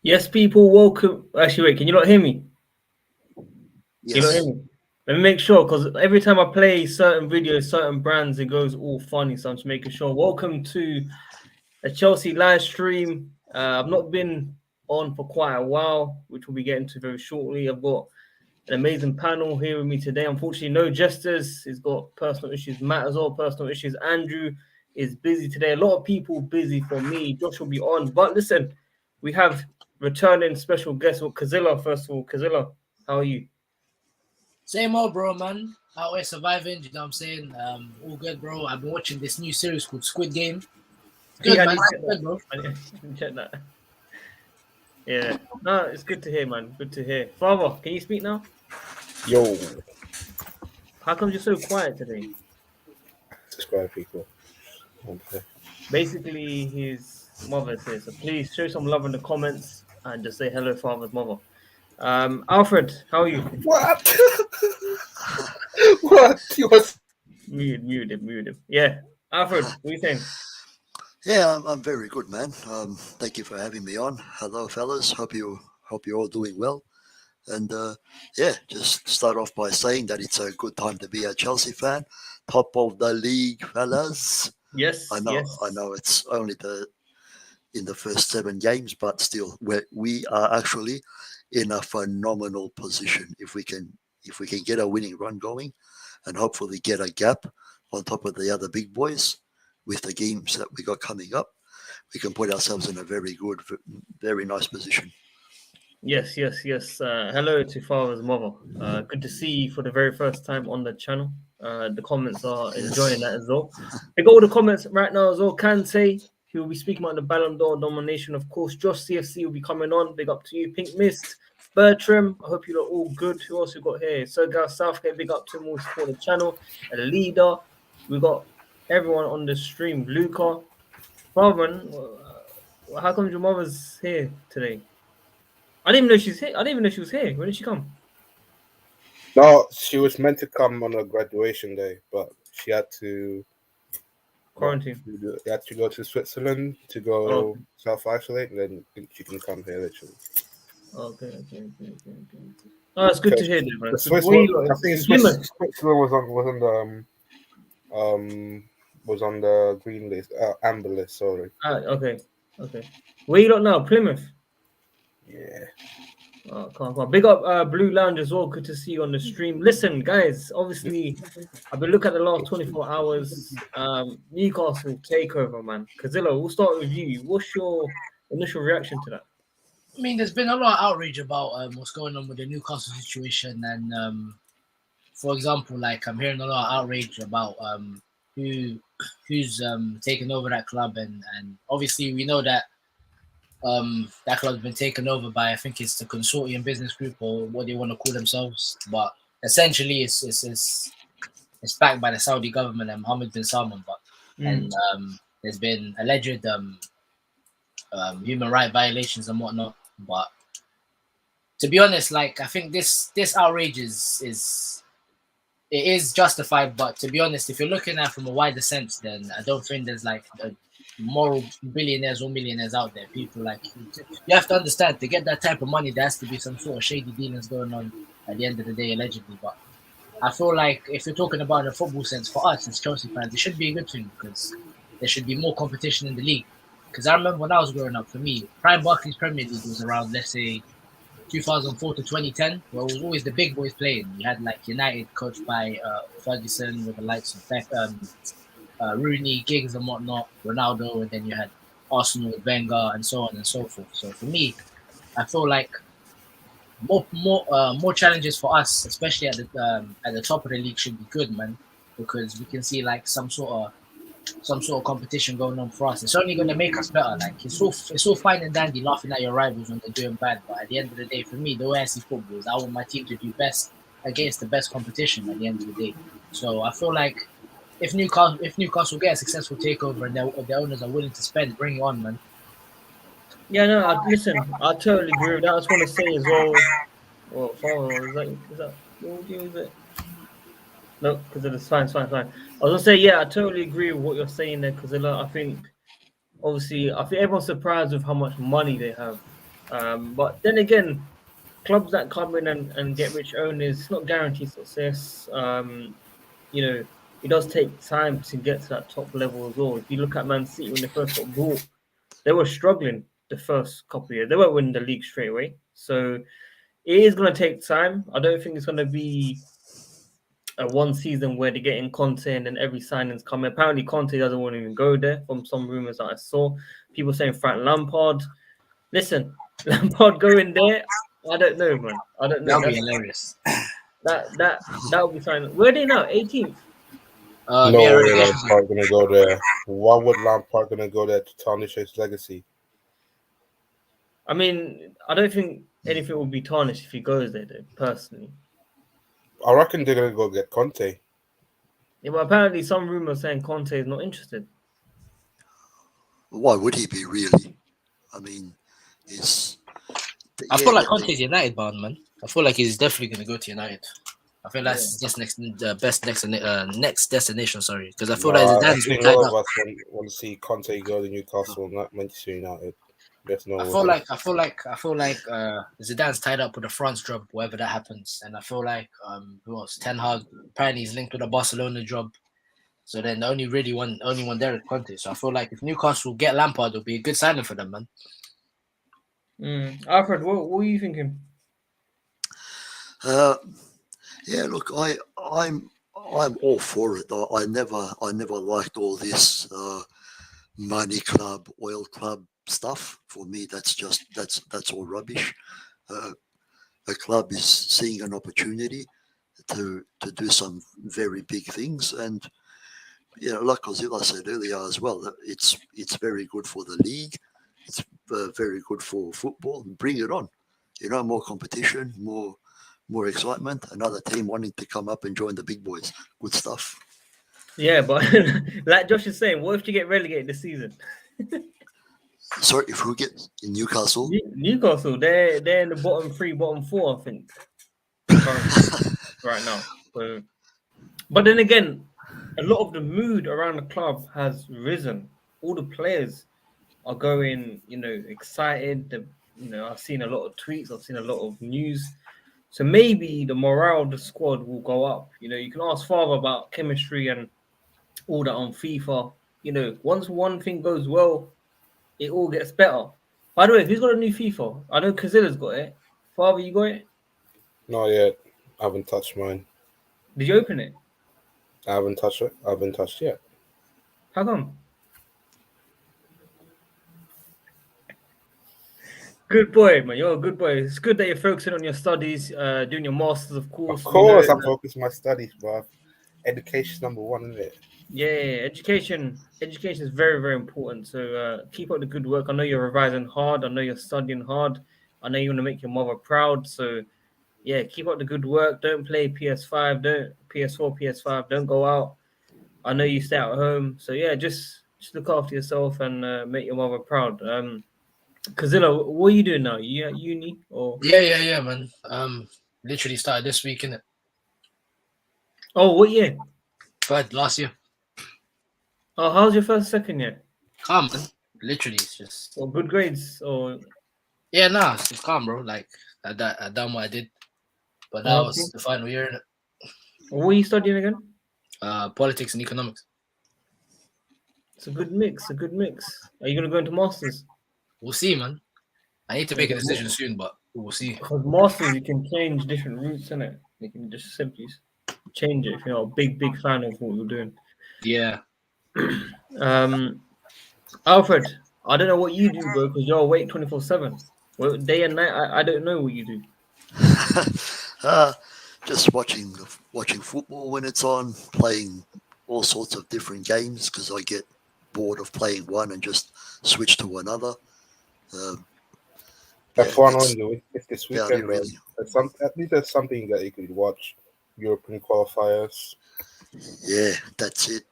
Yes, people, welcome. Actually, wait, can you not hear me? Yes. Can you not hear me? Let me make sure, because every time I play certain videos, certain brands, it goes all funny. So I'm just making sure. Welcome to a Chelsea live stream. I've not been on for quite a while, which we'll be getting to very shortly. I've got an amazing panel here with me today. Unfortunately, no jesters. He's got personal issues. Matt as well, personal issues. Andrew is busy today. A lot of people busy for me. Josh will be on. But listen, we have returning special guest with Kazilla. First of all, Kazilla, how are you? Same old, bro, man. Out here surviving, you know what I'm saying? All good, bro. I've been watching this new series called Squid Game. Good, Yeah, man. Good, bro. I didn't check that. Yeah. No, it's good to hear, man. Good to hear. Father, can you speak now? Yo, How come you're so quiet today? subscribe people. Okay. Basically, his mother says, so please show some love in the comments and just say hello, father's mother. Alfred, how are you? What? What? Mute him. Yeah, Alfred, what are you saying? Yeah, I'm very good, man. Thank you for having me on. Hello, fellas. Hope you're all doing well. And yeah, just start off by saying that it's a good time to be a Chelsea fan. Top of the league, fellas. Yes, I know. yes. I know it's only in the first 7 games, but still, we are actually in a phenomenal position. If we can get a winning run going, and hopefully get a gap on top of the other big boys with the games that we got coming up, we can put ourselves in a very good, very nice position. Yes. Hello to father's mother. Good to see you for the very first time on the channel. The comments are enjoying that as well. I got all the comments right now as well. Kanté, he will be speaking about the Ballon d'Or nomination, of course. Josh CFC will be coming on. Big up to you. Pink Mist, Bertram, I hope you're all good. Who else we got here? Sir Gareth Southgate, big up to him. We'll support the channel. A leader. We got everyone on the stream. Luca, Father, how come your mother's here today? I didn't even know she's here. I didn't even know she was here. When did she come? No, she was meant to come on a graduation day, but she had to Quarantine. She had to go to Switzerland to go self-isolate, and then she can come here literally. Okay. Oh, it's good to hear that, man. I think Switzerland was on the green list, amber list. Sorry. Okay. Where you lot now? Plymouth. Yeah. Oh, come on. Big up Blue Lounge as well. Good to see you on the stream. Listen, guys, obviously, I've been looking at the last 24 hours. Newcastle takeover, man. Kazilla, we'll start with you. What's your initial reaction to that? I mean, there's been a lot of outrage about what's going on with the Newcastle situation. And, for example, like I'm hearing a lot of outrage about who's taking over that club. And obviously, we know that that club's been taken over by, I think it's the Consortium Business Group or what they want to call themselves, but essentially it's backed by the Saudi government and Mohammed bin Salman. But and there's been alleged human rights violations and whatnot. But to be honest, like I think this outrage is justified. But to be honest, if you're looking at it from a wider sense, then I don't think there's like moral billionaires or millionaires out there. People like you have to understand, to get that type of money there has to be some sort of shady dealings going on at the end of the day, allegedly. But I feel like if you're talking about the football sense, for us as Chelsea fans, it should be a good thing because there should be more competition in the league. Because I remember when I was growing up, for me, Prime Barclays Premier League was around, let's say, 2004 to 2010, where it was always the big boys playing. You had like United coached by Ferguson with the likes of Rooney, Giggs and whatnot, Ronaldo, and then you had Arsenal with Wenger and so on and so forth. So for me, I feel like more challenges for us, especially at the top of the league, should be good, man, because we can see like some sort of competition going on for us. It's only going to make us better. Like it's all fine and dandy laughing at your rivals when they're doing bad, but at the end of the day, for me, the way I see football is I want my team to do best against the best competition at the end of the day. So I feel like if Newcastle get a successful takeover and their owners are willing to spend, bring it on, man. Yeah, no, listen, I totally agree with that. I just want to say as well. Well, is that your audio? Is it? No, because it's fine. I was gonna say, yeah, I totally agree with what you're saying there, because I think, obviously, everyone's surprised with how much money they have. But then again, clubs that come in and get rich owners, it's not guaranteed success. You know, it does take time to get to that top level as well. If you look at Man City when they first got bought, they were struggling the first couple of years. They weren't winning the league straight away. So it is going to take time. I don't think it's going to be a one season where they get in Conte and then every signing's coming. Apparently, Conte doesn't want to even go there from some rumors that I saw. People saying Frank Lampard. Listen, Lampard going there, I don't know, man. I don't know. That'll be hilarious. That would be fine. Where are they now? 18th. No way Lampard gonna go there. Why would Lampard gonna go there to tarnish his legacy? I mean, I don't think anything will be tarnished if he goes there, though, personally. I reckon they're gonna go get Conte. Yeah, but apparently some rumors saying Conte is not interested. Why would he be really? I mean, I feel like Conte's United bound, man. I feel like he's definitely going to go to United. I feel that's just next destination. Sorry, because I feel like Zidane's a lot of us want to see Conte go to Newcastle, not Manchester United. There's no. I feel like Zidane's tied up with the France job, wherever that happens, and I feel like who else? Ten Hag apparently he's linked with the Barcelona job. So then the only one there is Conte. So I feel like if Newcastle get Lampard, it'll be a good signing for them, man. Alfred, what are you thinking? Yeah, look, I'm all for it. I never liked all this money club, oil club stuff. For me, that's all rubbish. A club is seeing an opportunity to do some very big things, and like Ozila said earlier as well, it's very good for the league. It's very good for football. Bring it on. More competition, more excitement. Another team wanting to come up and join the big boys. Good stuff. Yeah, but like Josh is saying, what if you get relegated this season? Sorry, if who get in Newcastle? Newcastle, they're in the bottom 3, bottom 4, I think, right now. So, but then again, a lot of the mood around the club has risen. All the players are going, excited. I've seen a lot of tweets. I've seen a lot of news. So maybe the morale of the squad will go up. You can ask Father about chemistry and all that on FIFA. Once one thing goes well, it all gets better. By the way, who's got a new FIFA? I know Cazilla's got it. Father, you got it? Not yet. I haven't touched mine. Did you open it? I haven't touched it. I haven't touched yet. How come? Good boy, man. You're a good boy. It's good that you're focusing on your studies, doing your masters, of course. Of course, I'm focusing on my studies, bro. Education's number one, isn't it? Yeah, education is very, very important. So keep up the good work. I know you're revising hard. I know you're studying hard. I know you want to make your mother proud. So yeah, keep up the good work. Don't play PS5. Don't PS4, PS5. Don't go out. I know you stay at home. So yeah, just look after yourself and make your mother proud. Kazilla, what are you doing now? You at uni or? Yeah, man. Literally started this week, innit? Oh, what year? Third, last year. Oh, how's your second year? Calm, man. Literally, it's just. Or good grades or? Yeah, nah, it's calm, bro. Like I done what I did, but that was the final year, innit? What are you studying again? Politics and economics. It's a good mix. Are you gonna go into masters? We'll see, man. I need to make a decision soon, but we'll see. Because masters, you can change different routes, innit? You can just simply change it if you're a big fan of what you're doing. Yeah. Alfred, I don't know what you do, bro, because you're awake 24/7. Well, day and night, I don't know what you do. Just watching football when it's on, playing all sorts of different games because I get bored of playing one and just switch to another. F1 only. It's this Yeah, weekend. really. At least there's something that you could watch. European qualifiers. Yeah, that's it.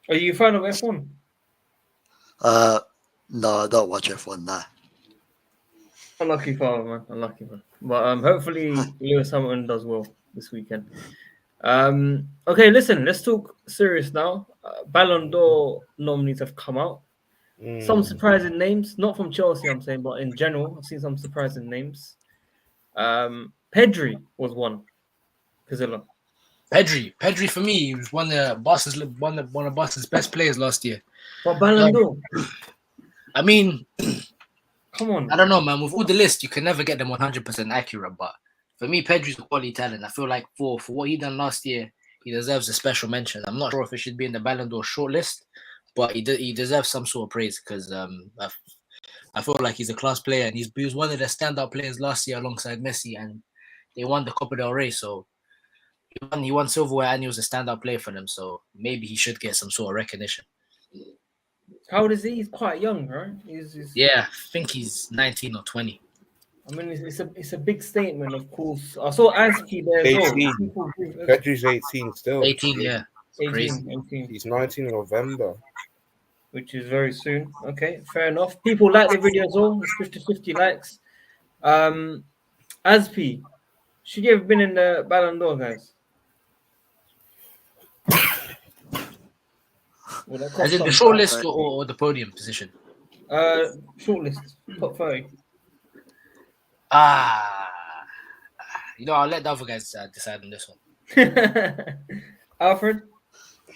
Are you a fan of F1? No, I don't watch F1 now. Unlucky father, man. Unlucky, man. But hopefully Lewis Hamilton does well this weekend. Okay, listen. Let's talk serious now. Ballon d'Or nominees have come out. Some surprising names, not from Chelsea, I'm saying, but in general, I've seen some surprising names. Pedri was one. Kazilla. Pedri for me was one of Barca's best players last year. But Ballon d'Or. I mean, come on. I don't know, man. With all the lists, you can never get them 100% accurate. But for me, Pedri's a quality talent. I feel like for what he done last year, he deserves a special mention. I'm not sure if it should be in the Ballon d'Or shortlist, but he deserves some sort of praise because I feel like he's a class player and he was one of the standout players last year alongside Messi, and they won the Copa del Rey. So he won silverware and he was a standout player for them. So maybe he should get some sort of recognition. How old is he? He's quite young, right? Yeah, I think he's 19 or 20. I mean, it's a big statement, of course. I saw Azpi there as 18. well. Pedri's 18 still. 18, yeah. 18. He's 19 in November. Which is very soon. Okay, fair enough. People like the video as well. It's 50-50 likes. Azpi, should you have been in the Ballon d'Or, guys? As in the shortlist or the podium position? Shortlist, top 30. I'll let the other guys decide on this one. Alfred?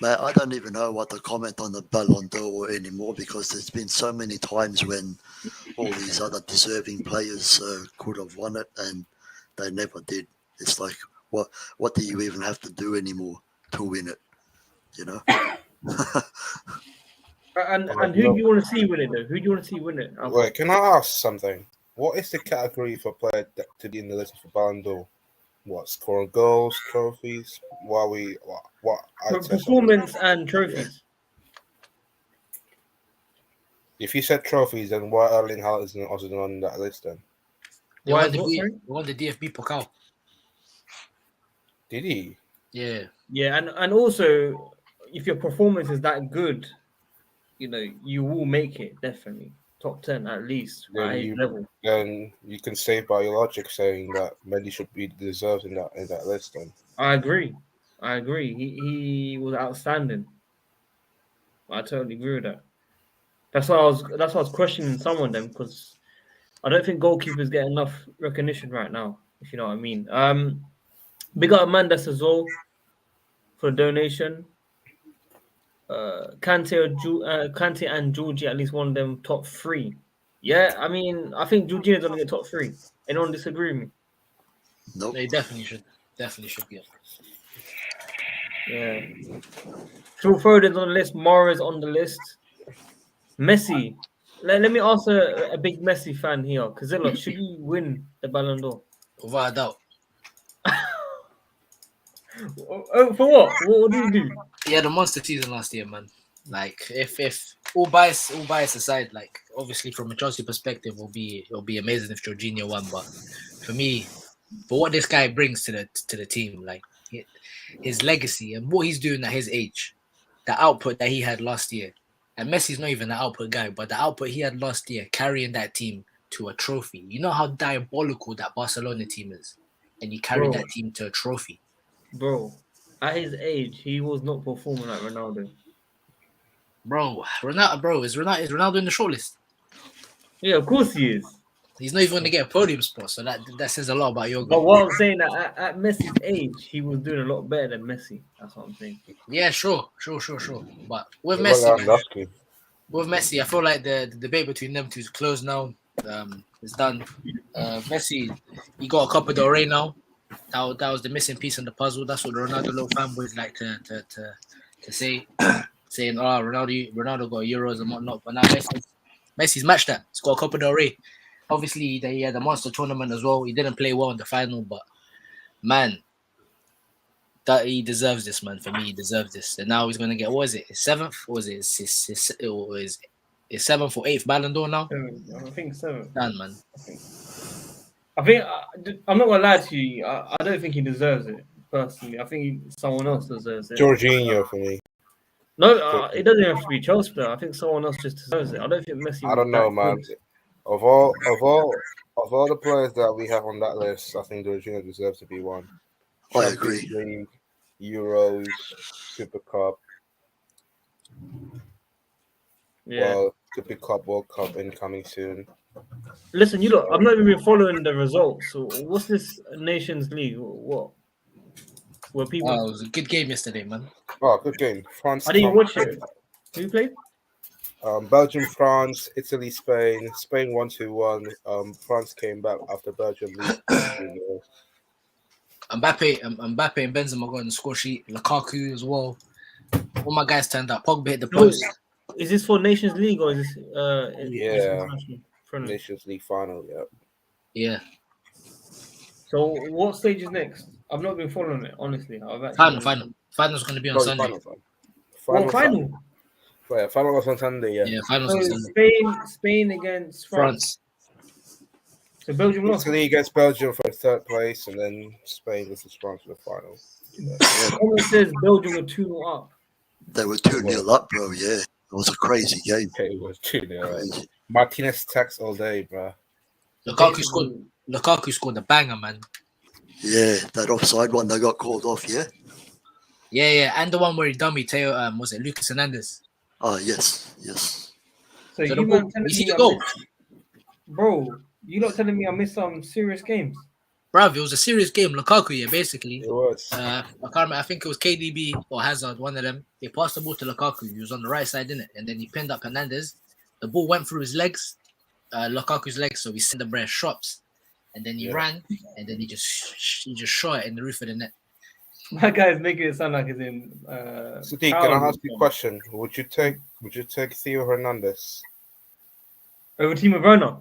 Man, I don't even know what to comment on the Ballon d'Or anymore because there's been so many times when all these other deserving players could have won it and they never did. It's like, what do you even have to do anymore to win it? You know? and who do you want to see win it, though? Who do you want to see win it? Alfred? Wait, can I ask something? What is the category for player to be in the list for Ballon d'Or? What, scoring goals, trophies? What performance and trophies. If you said trophies, then why Erling Haaland isn't also on that list then? They won the DFB Pokal. Did he? Yeah. Yeah, and also, if your performance is that good, you will make it, definitely. Top 10 at least, level. Then you can say by your logic saying that Mendy should be deserved in that list then. I agree. He was outstanding. I totally agree with that. That's why I was questioning some of them because I don't think goalkeepers get enough recognition right now, if you know what I mean. Big up Amandas as well for the donation. Kanté and Georgie, at least one of them top 3. Yeah, I mean, I think Jorginho's gonna get top 3. Anyone disagree with me? Nope. They definitely should. Definitely should be. Yeah. Phil Foden's on the list. Mara's on the list. Messi. Let me ask a big Messi fan here. Kazilla, should he win the Ballon d'Or? Without a doubt. Oh, for what? What did he do? He had a monster season last year, man. Like, if all bias aside, like obviously from a Chelsea perspective, it'll be amazing if Jorginho won. But for me, for what this guy brings to the team, like his legacy and what he's doing at his age, the output that he had last year, and Messi's not even an output guy, but the output he had last year, carrying that team to a trophy. You know how diabolical that Barcelona team is, and he carried that team to a trophy. Bro, at his age, he was not performing like Ronaldo. Is Ronaldo in the shortlist? Yeah, of course he is. He's not even going to get a podium spot, so that says a lot about your. But what I'm saying that at Messi's age, he was doing a lot better than Messi. That's what I'm saying. Yeah, sure. But with Messi, I feel like the debate between them two is closed now. It's done. Messi, he got a Copa del Rey now. That was the missing piece in the puzzle. That's what the Ronaldo little fanboys like to say, saying, Ronaldo got Euros and whatnot. But now Messi's matched that. He's got a Copa del Rey. Obviously, he had a monster tournament as well. He didn't play well in the final, but man, that he deserves this, man. For me, he deserves this. And now he's going to get, what is it, his 7th? Or was it his 7th or 8th Ballon d'Or now? I think 7th. Done, man. I think I'm not gonna lie to you. I don't think he deserves it personally. I think someone else deserves it. Jorginho for me. No, it doesn't have to be Chelsea. I think someone else just deserves it. I don't think Messi. I don't know, man. Good. Of all the players that we have on that list, I think Jorginho deserves to be one. I agree. League, Euros, Super Cup. Yeah. Well, Could be Club World Cup incoming soon. Listen, you look. I've not even been following the results. So what's this Nations League? What? Where people? Oh, it was a good game yesterday, man. Oh, good game. France. I didn't watch it. Who played? Belgium, France, Italy, Spain. Spain 1-1. France came back after Belgium lead. Mbappe and Benzema got on the score sheet. Lukaku as well. All my guys turned up. Pogba hit the post. Is this for Nations League or is this Yeah. friendly? Nations League final, yeah. Yeah. So what stage is next? I've not been following it, honestly. Final. Final's going to be on Sunday. Final. Yeah, final was on Sunday, yeah. Yeah, final's on So Sunday. Spain against France. So Belgium lost. Italy against Belgium for third place, and then Spain versus France for the final. Someone says Belgium were 2-0 up. They were 2-0 up, bro. Yeah, it was a crazy game. Okay, it was 2-0. Crazy. Martinez tax all day, bro. Lukaku scored a banger, man. Yeah, that offside one they got called off. Yeah. Yeah, and the one where he dummy Teo, was it Lucas Hernandez? Oh yes. So So you man telling you see me the goal, bro? You not telling me I missed some serious games? bruv. It was a serious game. Lukaku, yeah, basically. It was. I can't remember. I think it was KDB or Hazard, one of them. They passed the ball to Lukaku. He was on the right side, didn't it? And then he pinned up Hernandez. The ball went through his legs, Lukaku's legs. So he sent the bread shops, and then he ran, and then he just shot it in the roof of the net. My guy is making it sound like he's in. Sadiq, can I ask you a question? Would you take Theo Hernandez? Over Timo Werner?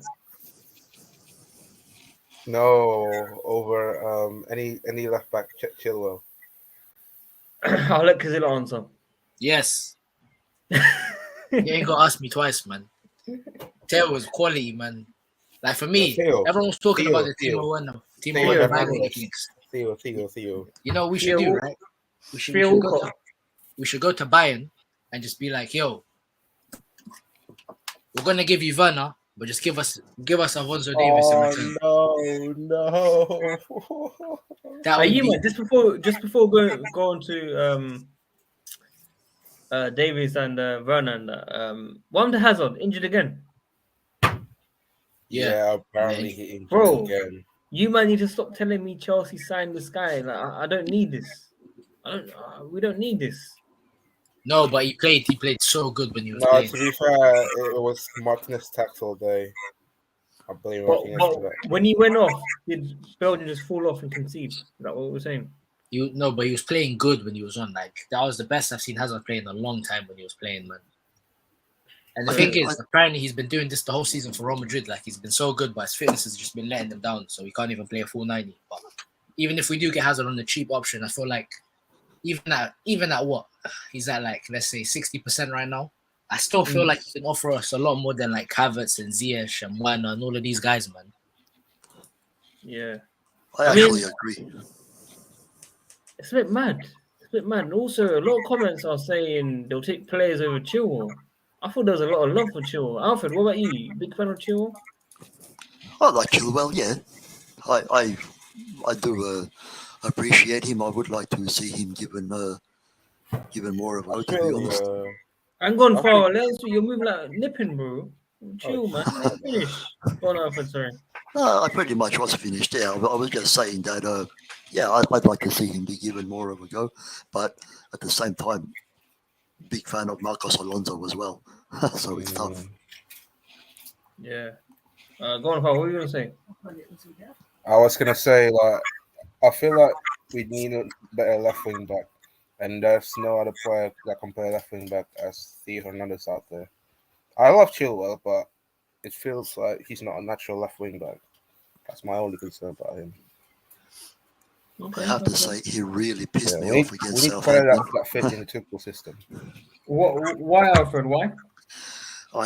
No, over any left back, Chilwell. I'll let Kazilla answer. Yes. You ain't gonna ask me twice, man. Theo was quality, man. Like for me, everyone was talking about the Timo Werner. Timo Werner. Theo. You know what we should do, right? We should go to Bayern and just be like, yo, we're gonna give you Werner, but just give us Alonso Davis in return. No. That would be... man, just before going to Davies and Werner and one the Hazard injured again. Yeah, apparently he injured Bro, again. You man need to stop telling me Chelsea signed this guy. Like I don't need this. We don't need this. No, but he played so good when he was No, playing. to be fair, it was Martinez tax all day. I blame Martinez for that. When he went off, did Belgium just fall off and concede? Is that what we're saying? But he was playing good when he was on. Like that was the best I've seen Hazard play in a long time when he was playing, man. And the thing is, apparently he's been doing this the whole season for Real Madrid. Like he's been so good, but his fitness has just been letting him down. So he can't even play a full 90. But even if we do get Hazard on the cheap option, I feel like even at what he's at, like let's say 60% right now, I still feel like he can offer us a lot more than like Havertz and Ziyech and Werner and all of these guys, man. Yeah, I actually agree. It's a bit mad. And also, a lot of comments are saying they'll take players over Chilwell. I thought there was a lot of love for Chilwell. Alfred, what about you? Big fan of Chilwell? I like Chilwell, yeah. I do appreciate him. I would like to see him given more of a, to be honest. I'm going for you're moving like nipping, bro. Chill, man. Finish. Go on, Alfred, sorry. No, I pretty much was finished. Yeah, I was just saying that. I'd like to see him be given more of a go, but at the same time, big fan of Marcos Alonso as well. So it's tough. Yeah. Go on, Paul. What were you gonna say? I was gonna say, like, I feel like we need a better left wing back, and there's no other player that can play left wing back as Theo Hernandez out there. I love Chilwell, but it feels like he's not a natural left wing back. That's my only concern about him. I have to say, he really pissed me off against Southampton. We need a player that fits in the Tuchel system. Why, Alfred? Why?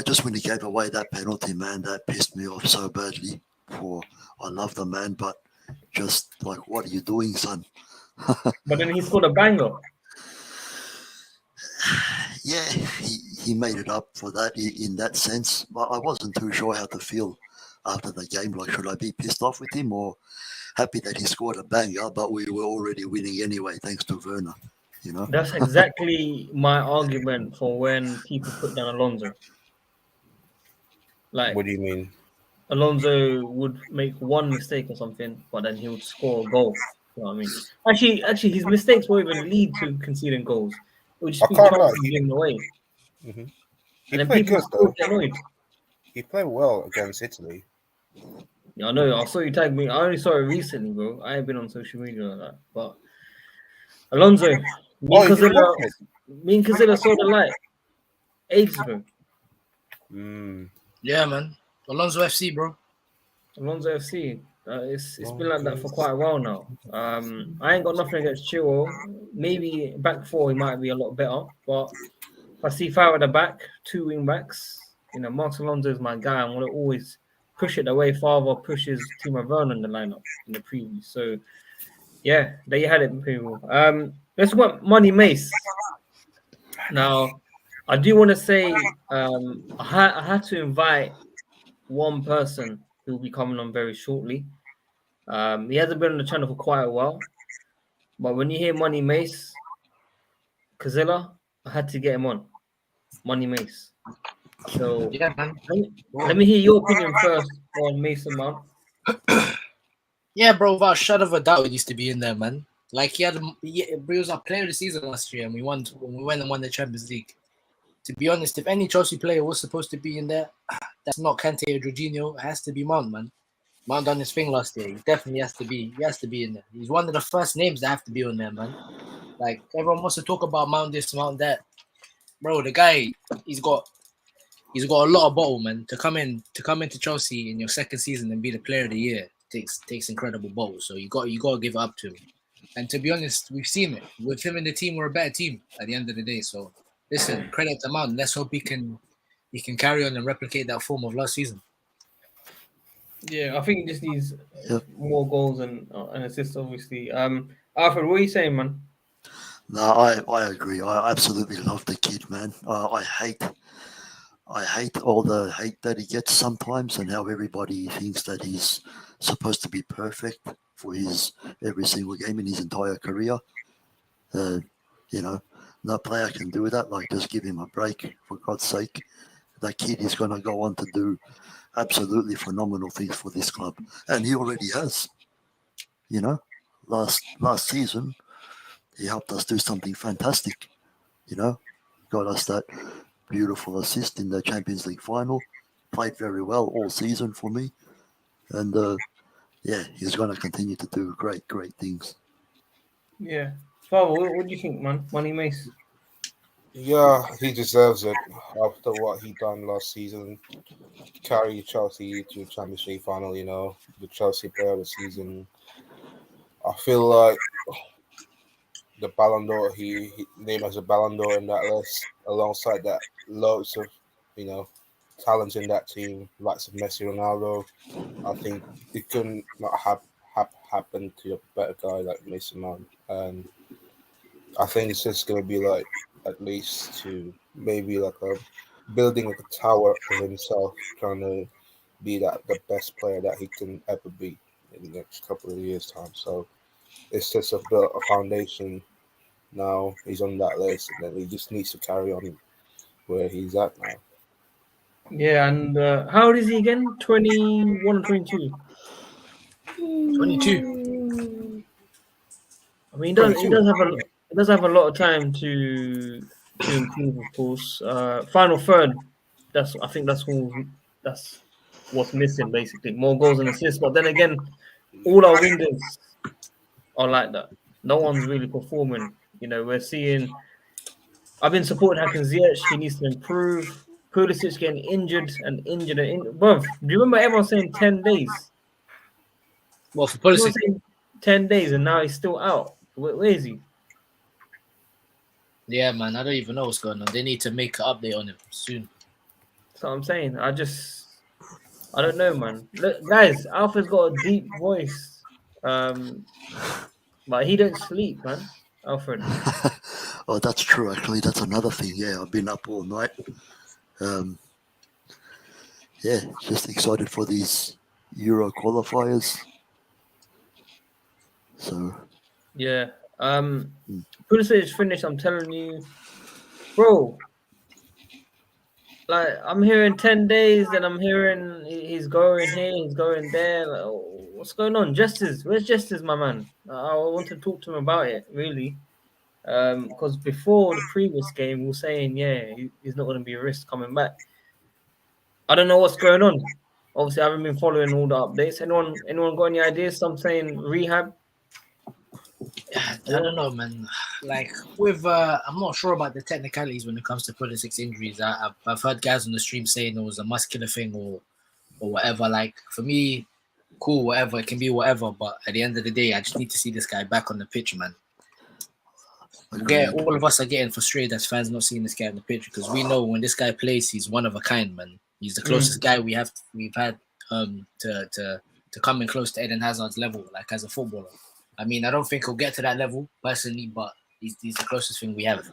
Just when he gave away that penalty, man, that pissed me off so badly. I love the man, but just like, what are you doing, son? But then he scored a banger. Yeah, he made it up for that in that sense. But I wasn't too sure how to feel after the game. Like, should I be pissed off with him or happy that he scored a banger, but we were already winning anyway, thanks to Werner, you know? That's exactly my argument for when people put down Alonso. Like, What do you mean? Alonso would make one mistake or something, but then he would score a goal. You know what I mean? Actually, his mistakes won't even lead to conceding goals. It would just I be can't lie. chances given away, He and then played people good still though. get annoyed. He played well against Italy. Yeah, I know. I saw you tag me. I only saw it recently, bro. I ain't been on social media like that. But Alonso, Oh, you didn't watch it? me and Cazilla saw the light ages ago. Yeah, man. Alonso FC, bro. Alonso FC. It's been like that for quite a while now. I ain't got nothing against Chilwell. Maybe back four he might be a lot better, but if I see five at the back, two wing backs, Marcos Alonso is my guy. I'm gonna always push it the way Favre pushes Timo Werner in the lineup in the preview. So yeah, there you had it, people. Let's talk about Money Mace. Now, I do want to say I had to invite one person who will be coming on very shortly. He hasn't been on the channel for quite a while, but when you hear Money Mace, Kazilla, I had to get him on. Money Mace. So Yeah, man. let me hear your opinion first on Mason Mount. Yeah, bro. Without a shadow of a doubt, he used to be in there, man. Like he was our player of the season last year, and we went and won the Champions League. To be honest, if any Chelsea player was supposed to be in there, that's not Kanté or Jorginho. It has to be Mount, man. Mount done his thing last year. He definitely has to be. He has to be in there. He's one of the first names that have to be on there, man. Like everyone wants to talk about Mount this, Mount that. Bro, the guy, he's got a lot of bottle, man. To come into Chelsea in your second season and be the player of the year takes incredible bottle. So you got to give it up to him. And to be honest, we've seen it. With him and the team, we're a better team at the end of the day. So listen, credit to Mount. Let's hope he can carry on and replicate that form of last season. Yeah, I think he just needs more goals and assists, obviously. Alfred, what are you saying, man? No, I agree. I absolutely love the kid, man. I hate all the hate that he gets sometimes, and how everybody thinks that he's supposed to be perfect for his every single game in his entire career. No player can do that. Like, just give him a break, for God's sake. That kid is going to go on to do absolutely phenomenal things for this club, and he already has. Last season, he helped us do something fantastic. Got us that beautiful assist in the Champions League final. Played very well all season for me, and he's going to continue to do great things. Yeah, Father, what do you think, man? Money Mace. Yeah, he deserves it after what he done last season. Carry Chelsea to the Champions League final, the Chelsea player of the season. I feel like the Ballon d'Or, he named as a Ballon d'Or in that list, alongside that loads of, talents in that team, likes of Messi, Ronaldo. I think it couldn't not have happened to a better guy like Mason Mount. And I think it's just going to be like at least to maybe like building like a tower of himself, trying to be the best player that he can ever be in the next couple of years' time. So it's just built a foundation. Now he's on that list, and then he just needs to carry on where he's at now. Yeah, and how old is he again? 21 or 22? 22. I mean, he does have a lot of time to improve, of course. Final third, I think that's what's missing, basically. More goals and assists. But then again, all our wingers are like that. No one's really performing. We're seeing. I've been supporting Hakim Ziyech. He needs to improve. Pulisic getting injured. Bruv, do you remember everyone saying 10 days? Well, for Pulisic, 10 days, and now he's still out. Where is he? yeah, man, I don't even know what's going on. They need to make an update on him soon. That's what I'm saying. I don't know, man. Look, guys, Alpha's got a deep voice, but he don't sleep, man. Alfred. Oh, that's true. Actually, that's another thing. Yeah, I've been up all night. Just excited for these Euro qualifiers. So. Yeah. Pulisic is finished. I'm telling you, bro. Like I'm hearing 10 days, then I'm hearing he's going here, he's going there. Like, oh, what's going on? Justice, where's Justice, my man? I want to talk to him about it, really. Because before the previous game, we were saying, yeah, he's not going to be a risk coming back. I don't know what's going on. Obviously, I haven't been following all the updates. Anyone got any ideas? Some saying rehab. I don't know, man. Like with, I'm not sure about the technicalities when it comes to Pulisic injuries. I've heard guys on the stream saying it was a muscular thing or whatever. Like for me, cool, whatever. It can be whatever. But at the end of the day, I just need to see this guy back on the pitch, man. All of us are getting frustrated as fans not seeing this guy on the pitch because we know when this guy plays, he's one of a kind, man. He's the closest guy we've had to coming close to Eden Hazard's level, like as a footballer. I mean, I don't think he'll get to that level personally, but he's the closest thing we have.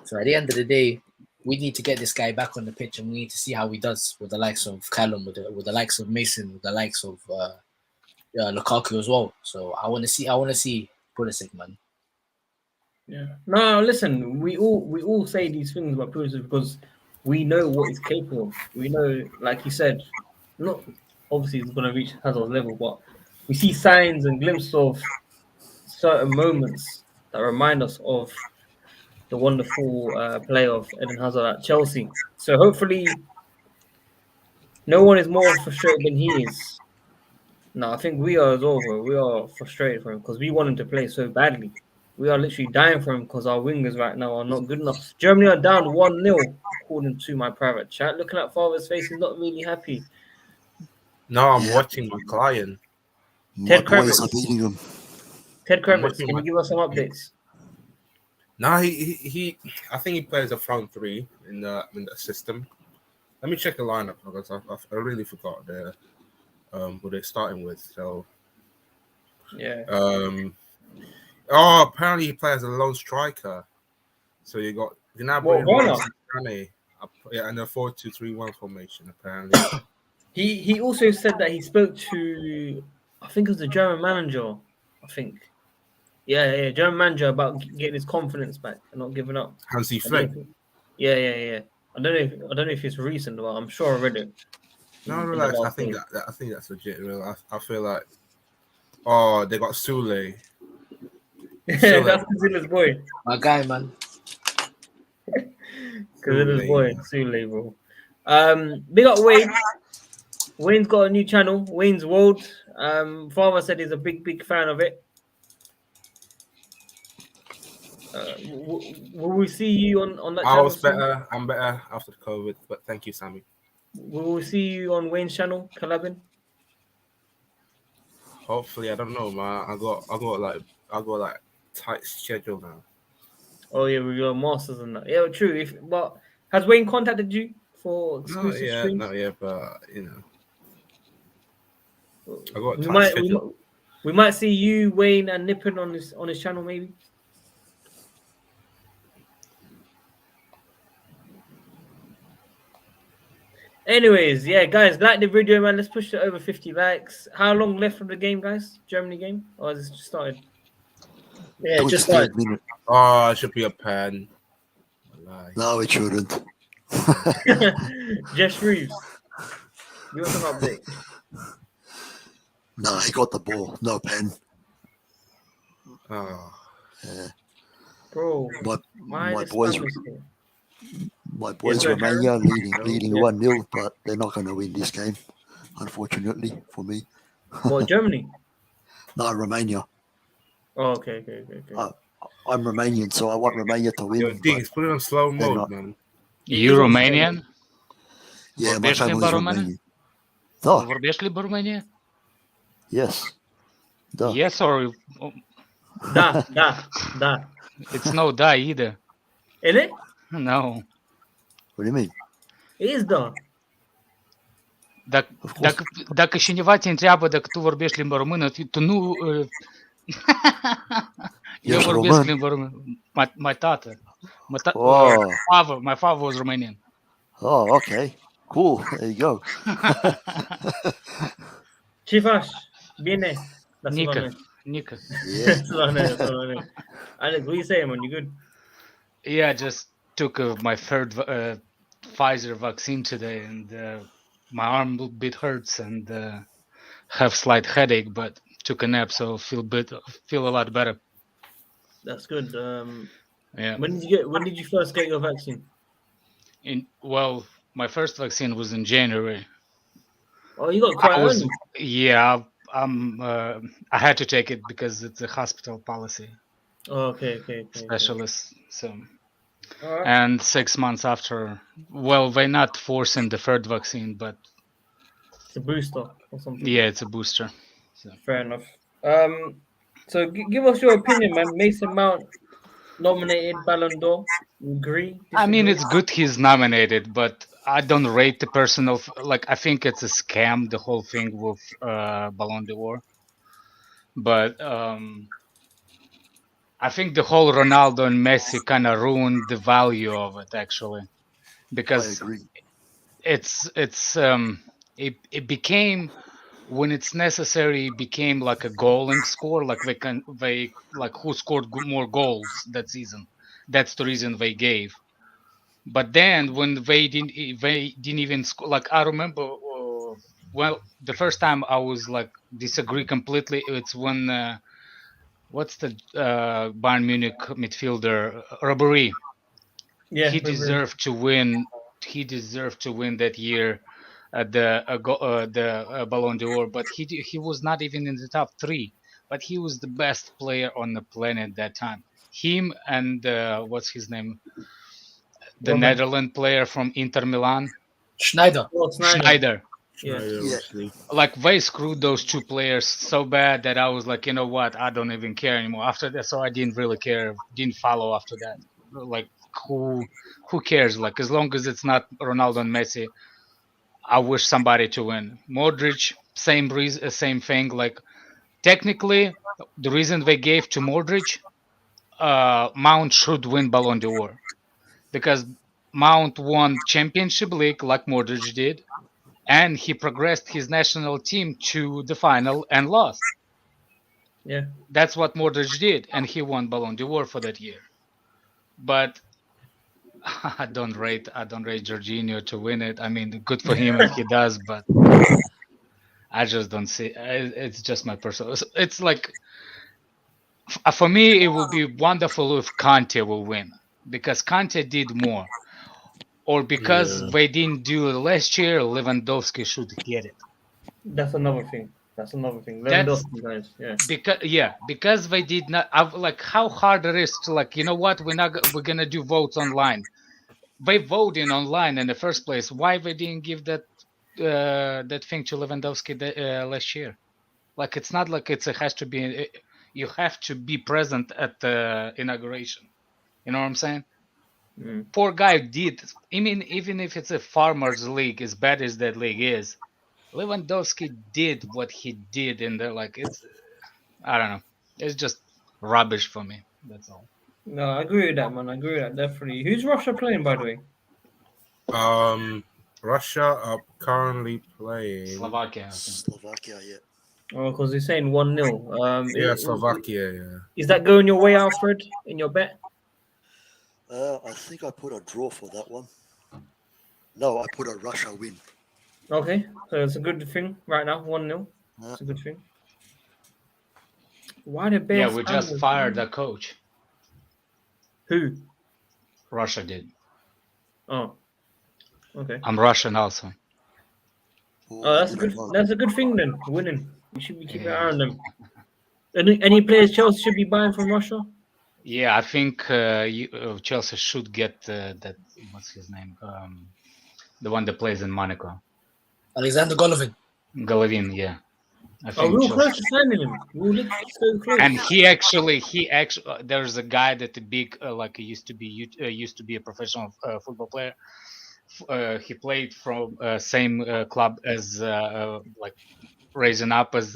So at the end of the day, we need to get this guy back on the pitch, and we need to see how he does with the likes of Callum, with the likes of Mason, with the likes of Lukaku as well. So I want to see Pulisic, man. Yeah. No, listen, we all say these things about Pulisic because we know what he's capable of. We know, like you said, not obviously he's going to reach Hazard's level, but we see signs and glimpses of certain moments that remind us of the wonderful play of Eden Hazard at Chelsea. So hopefully no one is more frustrated than he is. No, I think we are as well, bro. We are frustrated for him because we want him to play so badly. We are literally dying for him because our wingers right now are not good enough. Germany are down 1-0, according to my private chat. Looking at Father's face, he's not really happy. No, I'm watching my client. Ted My boys Kravitz. are beating him. Ted Kravitz, can you give us some updates? No, he I think he plays a front three in the system. Let me check the lineup because I really forgot who they're starting with. So Yeah. Apparently he plays a lone striker. So you got Werner. Yeah, and a 4-2-3-1 formation apparently. He also said that he spoke to, I think it was the German manager. I think, yeah, German manager about getting his confidence back and not giving up. Hansi Flick. Yeah. I don't know if it's recent, but I'm sure I read it. No, relax. I think that's legit. Real. I feel like, they got Sule. That's Kazila's boy. My guy, man. Kazila's boy, Sule, bro. Big up Wayne. Wayne's got a new channel, Wayne's World. Father said he's a big fan of it. Will we see you on that channel? I was better. I'm better after COVID, but thank you, Sammy. Will we see you on Wayne's channel collabing? Hopefully, I don't know, man. I got like tight schedule now. Oh yeah, with your masters and that. Yeah, true. But has Wayne contacted you for exclusive streams? Not yet, but I got tight schedule. We might see you, Wayne, and Nippon on his channel, maybe. Anyways, yeah, guys, like the video, man. Let's push it over 50 likes. How long left of the game, guys? Germany game? Or has it just started? Yeah, just started. Oh, it should be a pen. No, it shouldn't. Jess Reeves. Give us an update. No, he got the ball. No pen. Oh. Yeah. Bro, my boys Romania leading 1-0, but they're not going to win this game, unfortunately for me. What, Germany? No, Romania. Oh, okay. I'm Romanian, so I want Romania to win. Yo, Diggs, put it on slow mode, man. You Romanian? Yeah, my family is Romanian. Da. Vorbești limba România? Yes. Da. Yes or... Da. It's no da either. Is it? No. What do you mean? It is da. Dacă cineva te întreabă dacă tu vorbești limba română, tu nu... Eu vorbesc limba română. My tată. My father was Romanian. Oh, okay. Cool. There you go. Ce faci? Bine. Nică. Yeah. Alex, what are you saying, man? You good? Yeah, I just took my third Pfizer vaccine today, and my arm a bit hurts and have slight headache, but took a nap, so feel a lot better. That's good. Yeah. When did you first get your vaccine? My first vaccine was in January. Oh, you got quite early. Yeah, I had to take it because it's a hospital policy. Oh, okay. Specialist. So, All right. and 6 months after, they're not forcing the third vaccine, but It's a booster or something. yeah, it's a booster. So. Fair enough. So give us your opinion, man. Mason Mount nominated Ballon d'Or. Agree? I mean, Disagree? it's good he's nominated, but I don't rate the personal. I think it's a scam, the whole thing with Ballon d'Or. But I think the whole Ronaldo and Messi kind of ruined the value of it, actually, because I agree. it became, when it's necessary, became like a goaling score, like they who scored more goals that season. That's the reason they gave. But then when they didn't even score, like I remember, the first time I was like disagree completely. It's when what's the Bayern Munich midfielder, Robbery. Yeah, He deserved to win. He deserved to win that year the Ballon d'Or, but he was not even in the top 3. But he was the best player on the planet that time. Him and what's his name? The Netherlands player from Inter Milan, Schneider. Oh, Schneider. Yeah. Like they screwed those two players so bad that I was like, you know what? I don't even care anymore after that. So I didn't really care. Didn't follow after that. Like who cares? Like as long as it's not Ronaldo and Messi, I wish somebody to win. Modric, same reason, same thing. Like technically, the reason they gave to Modric, Mount should win Ballon d'Or. Because Mount won Championship League like Modric did, and he progressed his national team to the final and lost. Yeah. That's what Modric did, and he won Ballon d'Or for that year. But I don't rate Jorginho to win it. I mean, good for him if he does, but I just don't see. It's just my personal. It's like for me, it would be wonderful if Kanté will win because Kanté did more. Or because they didn't do it last year, Lewandowski should get it. That's another thing. Lewandowski, guys. Yeah. Because they did not. Like how hard it is to like. You know what? We're gonna do votes online. They voted online in the first place. Why they didn't give that thing to Lewandowski last year? Like it's not like it has to be. You have to be present at the inauguration. You know what I'm saying? Poor guy did. I mean, even if it's a farmers league, as bad as that league is, Lewandowski did what he did in there. Like it's, I don't know. It's just rubbish for me. That's all. No, I agree with that, man. I agree with that, definitely. Who's Russia playing, by the way? Russia are currently playing Slovakia. Slovakia, yeah. Oh, because they're saying 1-0. Slovakia, yeah. Is that going your way, Alfred, in your bet? I think I put a draw for that one. No, I put a Russia win. Okay, so it's a good thing right now, 1-0. It's a good thing. Why the Bears? Yeah, we just fired the coach. Who? Russia did. Oh, okay. I'm Russian also. Oh, that's good. That's a good thing then. Winning. You should be keeping an eye on them. Any players Chelsea should be buying from Russia? Yeah, I think Chelsea should get that. What's his name? The one that plays in Monaco. Alexander Golovin. Golovin, yeah. I think we were close to signing him. We were so close. And he actually, there's a guy that the big he used to be a professional football player. He played from same club as raising up as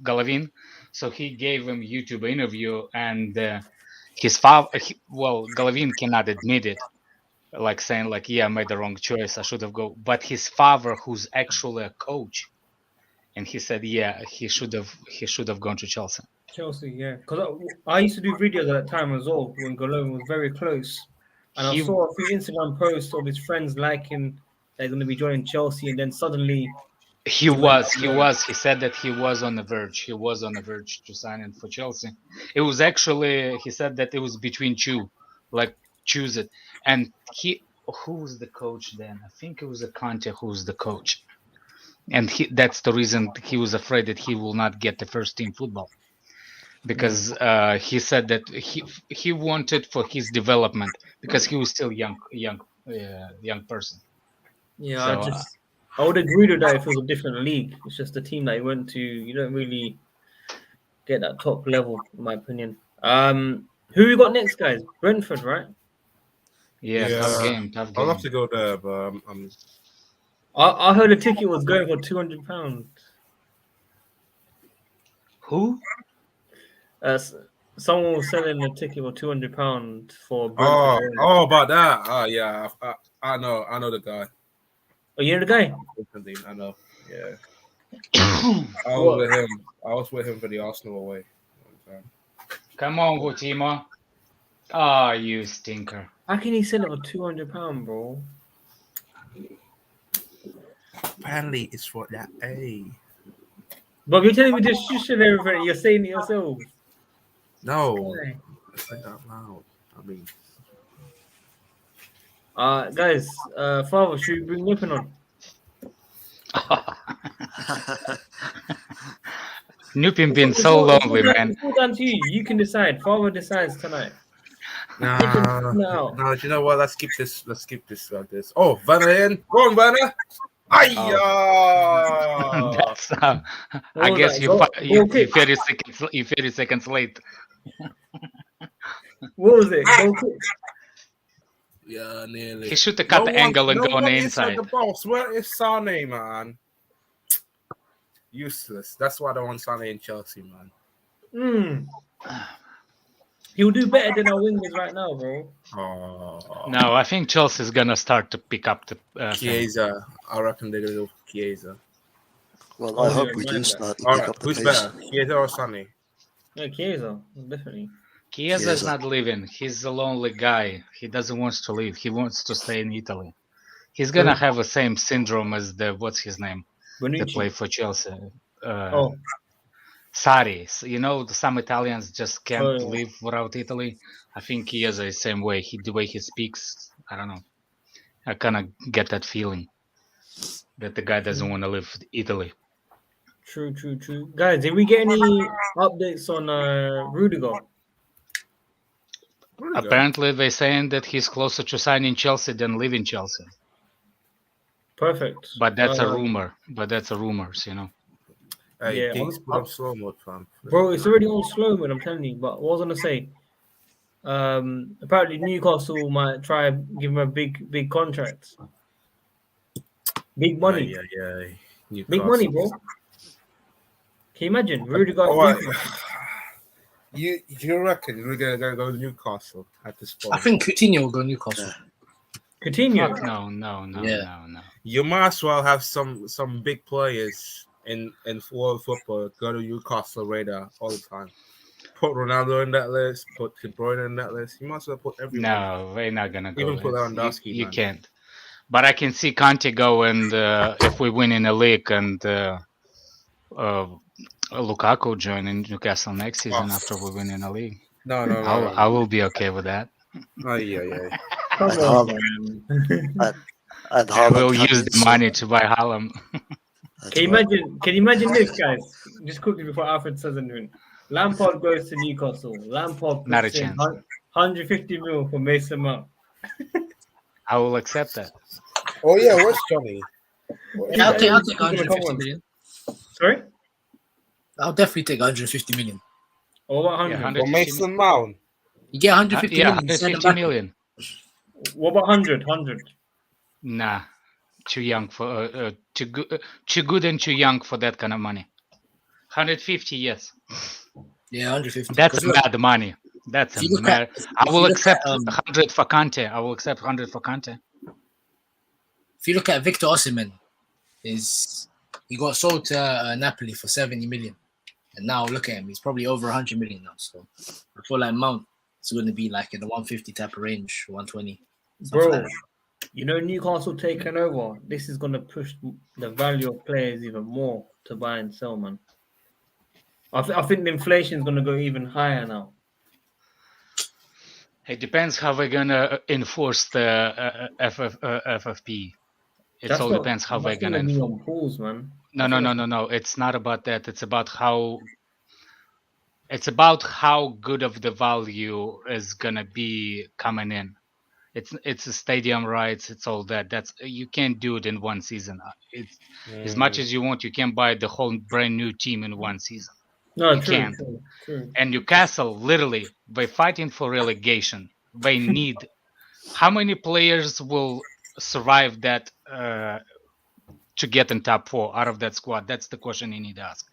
Golovin. So he gave him YouTube interview, and his father, Golovin cannot admit it, like saying I made the wrong choice, I should have go. But his father, who's actually a coach, and he said, he should have gone to Chelsea. Chelsea, yeah, because I used to do videos at that time as well when Golovin was very close And I saw a few Instagram posts of his friends liking they're going to be joining Chelsea, and then suddenly He said that he was on the verge. He was on the verge to sign in for Chelsea. It was actually, he said that it was between two, like choose it. And who was the coach then? I think it was a Kanté who was the coach. And that's the reason he was afraid that he will not get the first team football. Because he said that he wanted for his development, because he was still young person. Yeah, So, I would agree with that if it was a different league. It's just the team that he went to. You don't really get that top level, in my opinion. Who we got next, guys? Brentford, right? Yeah. Tough game. I'll have to go there, but I heard a ticket was going for £200. Who? Someone was selling a ticket for £200 for Brentford. About that. Yeah, I know the guy. Oh, you know the guy? I know. Yeah. I was with him for the Arsenal away. Come on, Timo. Ah, you stinker. How can he sell it for £200, bro? Apparently, it's for that. Hey. But you're telling me just shush and everything. You're saying it yourself. No. Okay. It's like that loud. I mean. Guys, Father, should we bring Nippon on? Nupin been so lonely, man. It's all down to you. You can decide. Father decides tonight. No, you know what? Let's keep this like this. Oh, Werner in. Go on, Werner. That's I guess you're 30 seconds late. What was it? Goal kick? Yeah, nearly. He should have cut the angle and go on the inside. The box. Where is Sané, man? Useless. That's why I don't want Sané in Chelsea, man. He'll do better than our wingers right now, bro. No, I think Chelsea's gonna start to pick up the Chiesa. I reckon they're gonna go Chiesa. Well, I hope we do start to pick up the who's pace. better, Chiesa or Sané? Yeah, Chiesa, definitely. Chiesa's not leaving. He's a lonely guy. He doesn't want to leave. He wants to stay in Italy. He's gonna have the same syndrome as what's his name? That play for Chelsea. Sarri. You know, some Italians just can't live without Italy. I think Chiesa is the same way. The way he speaks, I don't know. I kind of get that feeling that the guy doesn't want to live Italy. True. Guys, did we get any updates on Rudiger? Apparently, they're saying that he's closer to signing Chelsea than leaving Chelsea. Perfect. But that's a rumor. But that's a rumors, you know. Hey, things put on slow mode, fam. Bro, it's already on slow mode, I'm telling you. But what was I going to say? Apparently, Newcastle might try and give him a big contract. Big money. Yeah. Big money, bro. Can you imagine? Rudiger. You reckon we're gonna go to Newcastle at this point? I think Coutinho will go Newcastle. Coutinho? No. You might as well have some big players in world football go to Newcastle radar all the time. Put Ronaldo in that list. Put De Bruyne in that list. You might as well put everyone. No, they're not gonna go. Even put Lewandowski. You can't. But I can see Kanté go, and if we win in the league, and Lukaku join in Newcastle next season after we win in the league. No. I will be okay with that. Yeah. And we'll use the money to buy Haaland. Can you imagine this, guys? Just quickly before Alfred says anything. Lampard goes to Newcastle. Lampard not a puts in chance. 150 mil for Mason Mount. I will accept that. Oh yeah, where's Johnny? I'll take 150 million. Sorry? I'll definitely take 150 million. Or what 100? For Mason Mount. You get 150 million. 150 million. What about 100? 100? Nah, too young for too good and too young for that kind of money. 150, yes. Yeah, 150. That's mad money. That's mad. I will accept 100 for Kanté. I will accept 100 for Kanté. If you look at Victor Osimhen, he got sold to Napoli for 70 million, and now look at him. He's probably over 100 million now. So I feel like Mount it's going to be like in the 150 type of range, 120. Bro, Like you know, Newcastle taking over. This is going to push the value of players even more to buy and sell, man. I think the inflation is going to go even higher now. It depends how we're gonna enforce the FFP. It all depends how we're gonna be on pools, man. No. It's not about that. It's about how good of the value is gonna be coming in. It's a stadium rights. It's all that. That's you can't do it in one season. It's as much as you want. You can't buy the whole brand new team in one season. No, you can't. True. And Newcastle, literally, by fighting for relegation, they need. How many players will survive that to get in top 4 out of that squad? That's the question you need to ask.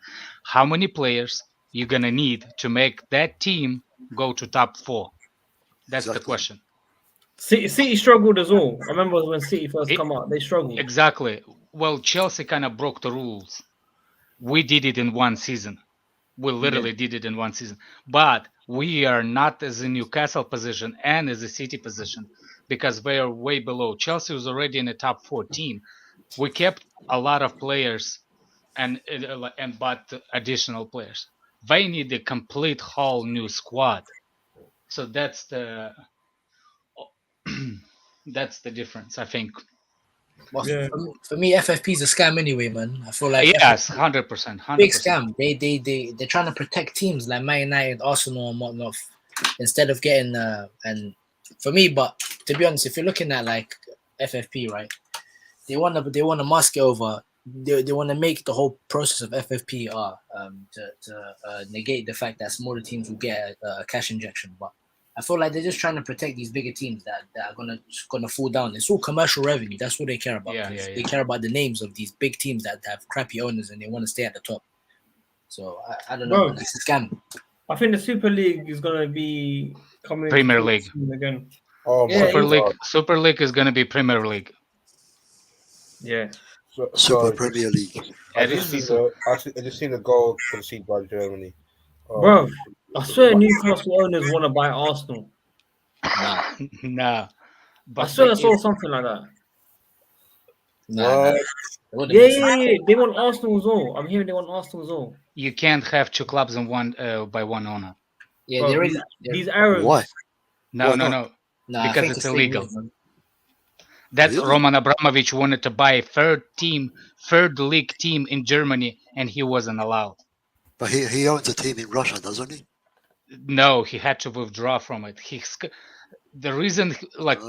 How many players you're gonna need to make that team go to top 4? That's the question. City struggled as well. I remember when City first come out, they struggled. Exactly. Well, Chelsea kind of broke the rules. We did it in one season. We literally did it in one season. But we are not as a Newcastle position and as a City position because they are way below. Chelsea was already in the top 4 team. We kept a lot of players and bought additional players. They need a complete whole new squad. So that's the difference, I think. Well, for me, FFP is a scam anyway, man. I feel like yes, 100%. Big scam. They're trying to protect teams like Man United, Arsenal, and whatnot, instead of getting and for me. But to be honest, if you're looking at like FFP, right, they want to mask it over. They want to make the whole process of FFP to negate the fact that smaller teams will get a cash injection, but I feel like they're just trying to protect these bigger teams that are gonna fall down. It's all commercial revenue. That's what they care about. They care about the names of these big teams that have crappy owners and they want to stay at the top. So I don't know. It's a scam. I think the Super League is gonna be coming. Premier League again. Oh, Super League is gonna be Premier League. Yeah. Super Premier League. I just seen the goal conceded by Germany. Bro, I swear Newcastle owners want to buy Arsenal. Nah. But I swear I saw something like that. Nah. Yeah. They want Arsenal as well. I'm hearing they want Arsenal as well. You can't have 2 clubs in one by one owner. Yeah, bro, these Arabs. Why? No. Because it's illegal. That's really? Roman Abramovich wanted to buy a third league team in Germany, and he wasn't allowed. But he owns a team in Russia, doesn't he? No, he had to withdraw from it. The reason,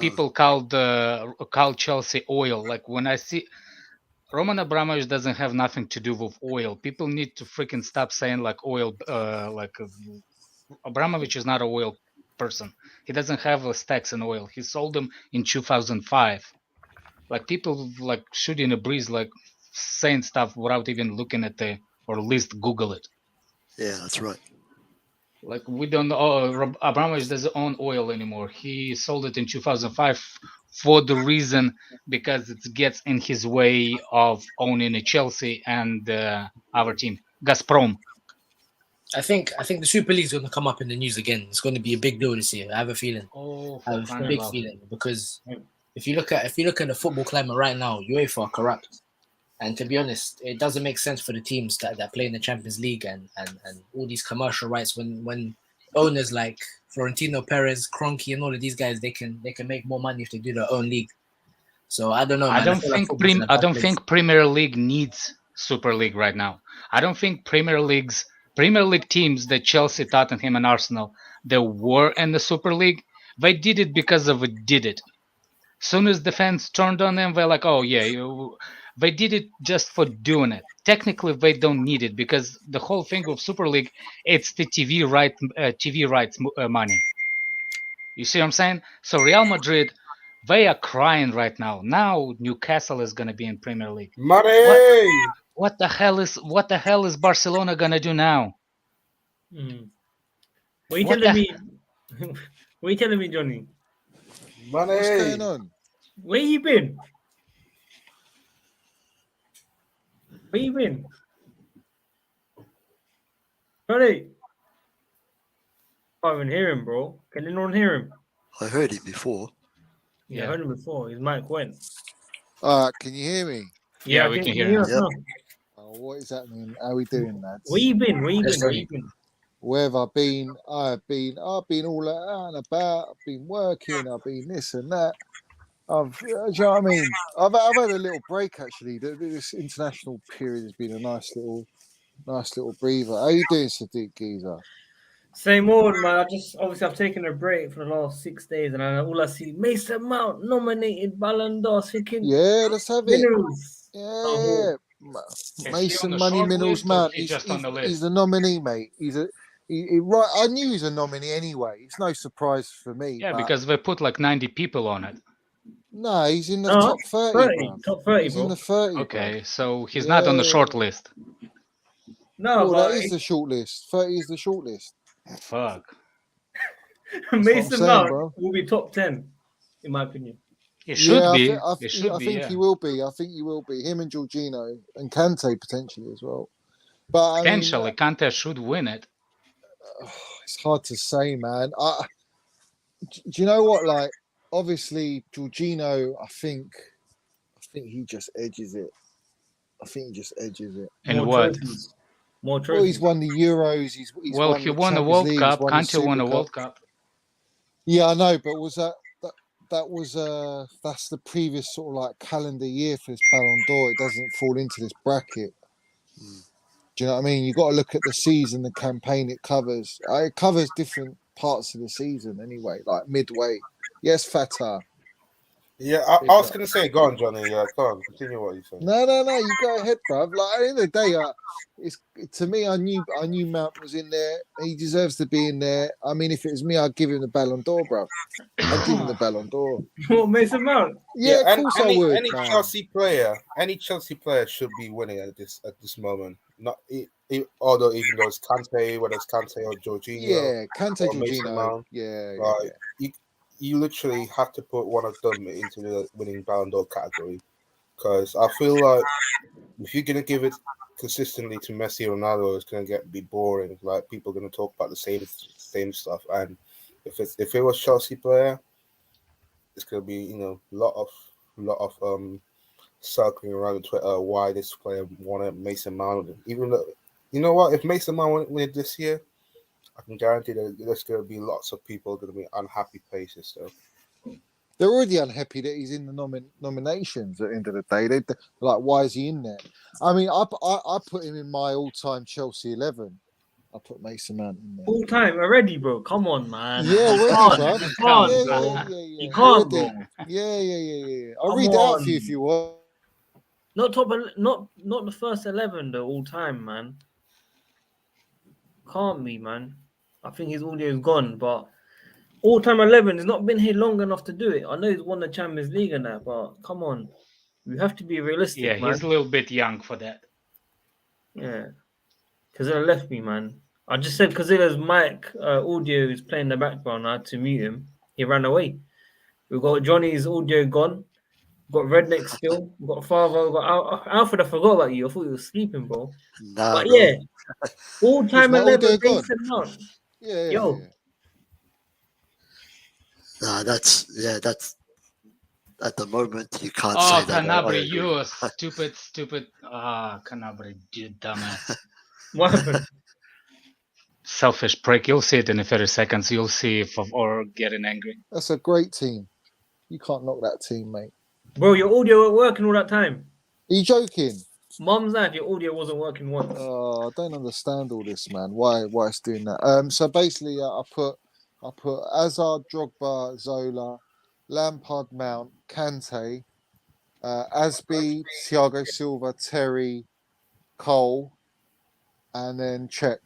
people called Chelsea oil. Like when I see Roman Abramovich doesn't have nothing to do with oil. People need to freaking stop saying like oil. Abramovich is not an oil person. He doesn't have stacks in oil. He sold them in 2005. Like people like shooting a breeze, like saying stuff without even looking at or at least Google it. Yeah, that's right. Like we don't know. Abramovich doesn't own oil anymore. He sold it in 2005 for the reason because it gets in his way of owning a Chelsea and our team, Gazprom. I think the Super League is going to come up in the news again. It's going to be a big deal this year. I have a feeling. I have a big feeling because if you look at the football climate right now, UEFA are corrupt, and to be honest, it doesn't make sense for the teams that play in the Champions League and all these commercial rights when owners like Florentino Perez, Kroenke, and all of these guys they can make more money if they do their own league. So I don't know. Man. I don't think Premier League needs Super League right now. I don't think Premier League teams, the Chelsea, Tottenham, and Arsenal, they were in the Super League. They did it because of it. Did it. Soon as the fans turned on them, they're like, "Oh yeah." They did it just for doing it. Technically, they don't need it because the whole thing of Super League, it's the TV rights money. You see what I'm saying? So Real Madrid, they are crying right now. Now Newcastle is gonna be in Premier League. Money. What the hell is Barcelona gonna do now? What are you telling me? What are you telling me, Johnny? Money. What's going on? Where you been? Where you been? Johnny? Can't even hear him, bro. Can anyone hear him? I heard him before. Yeah, I heard him before. His mic went. All right, can you hear me? Yeah, I we think can you hear him. us Yep. now. Oh, what is happening? How we doing, lads? Where you been? Where you Yes, been? Where sir. you been? Where have I been? I've been all out and about. I've been working. I've been this and that. Do you know what I mean? I've had a little break actually. This international period has been a nice little breather. How you doing, Sadiq Geezer? Same old, man. I've taken a break for the last 6 days, and all I see Mason Mount nominated Ballon d'Or, thinking Yeah, let's have it. minerals. Yeah, Is he Mason on the Money short Minerals list or Mount. he just on the He's list? the nominee, mate. Right. I knew he was a nominee anyway. It's no surprise for me. Yeah, but because they put like 90 people on it. no, he's in the No, top 30, 30, bruv. top 30, He's bro. in the 30. Okay, so he's not on the short list. No, Well, that but is the short list. 30 is the short list. Fuck. what I'm Mason saying, Mount bro. will be top 10, in my opinion. It should Yeah, be. I It should be. think Yeah. he will be. I think he will be. Him and Jorginho and Kanté potentially as well. But I mean, Potentially, Kanté should win it. it's hard to say, man. Do you know what? Like, obviously, Jorginho, I think he just edges it. In More what? trophies. More Well, trophies. he's won the Euros. He's Well, won he the won a Champions World League, he's Cup. won the Kanté won a Super World Cup. Cup. Yeah, I know, but that's the previous sort of like calendar year for this Ballon d'Or. It doesn't fall into this bracket. Mm. Do you know what I mean? You've got to look at the season, the campaign it covers. It covers different parts of the season anyway, like midway. Yes, Fatah. Yeah, I was going to say, go on, Johnny. Yeah, go on. Continue what you said. No, you go ahead, bruv. Like, at the end of the day, to me, I knew Mount was in there. He deserves to be in there. I mean, if it was me, I'd give him the Ballon d'Or, bruv. I'd give him the Ballon d'Or. What, Mason Mount? Yeah, of course I would, any man. Chelsea player should be winning at this moment. Although even though it's Kanté, whether it's Kanté or Jorginho, Yeah, Kanté, or Mason Jorginho. Mount, Yeah. you literally have to put one of them into the winning Ballon d'Or category, because I feel like if you're gonna give it consistently to Messi or Ronaldo, it's gonna be boring. Like, people are gonna talk about the same stuff, and if it was Chelsea player, it's gonna be a lot of circling around on Twitter why this player wanted Mason Mount. Even though, you know what, if Mason Mount win it this year, I can guarantee that there's going to be lots of people going to be unhappy places. So They're already unhappy that he's in the nominations at the end of the day. They're like, why is he in there? I mean, I put him in my all-time Chelsea 11. I put Mason Mount in there. Full time already, bro. Come on, man. Yeah, You already, can't, bro. you can't, Yeah, bro. yeah. You can't, bro. Already. Yeah. I'll Come read it out for you on. if you want. Not the first 11 though, all time, man. Can't be, man. I think his audio is gone, but all time 11 has not been here long enough to do it. I know he's won the Champions League and that, but come on, we have to be realistic, Yeah, man. he's a little bit young for that. Yeah, Cazilla left me, man. I just said Cazilla's mic audio is playing in the background. I had to mute him. He ran away. We've got Johnny's audio gone. We've got Redneck still. We've got Father. We've got Alfred. I forgot about you. I thought you were sleeping, bro. Nah, But bro. yeah, all time my audio 11 gone? Mason Mount. Yeah. Yo. Nah, that's at the moment you can't Oh, say that. I Canabri, agree. you stupid. Canabri, you dumbass. What happened? Selfish prick. You'll see it in 30 seconds. You'll see or getting angry. That's a great team. You can't knock that team, mate. Bro, your audio wasn't working all that time. Are you joking? Mum's that your audio wasn't working once. Oh, I don't understand all this, man. Why it's doing that? So basically, I put Hazard, Drogba, Zola, Lampard, Mount, Kanté, Asby, Thiago Silva, Terry, Cole, and then Czech.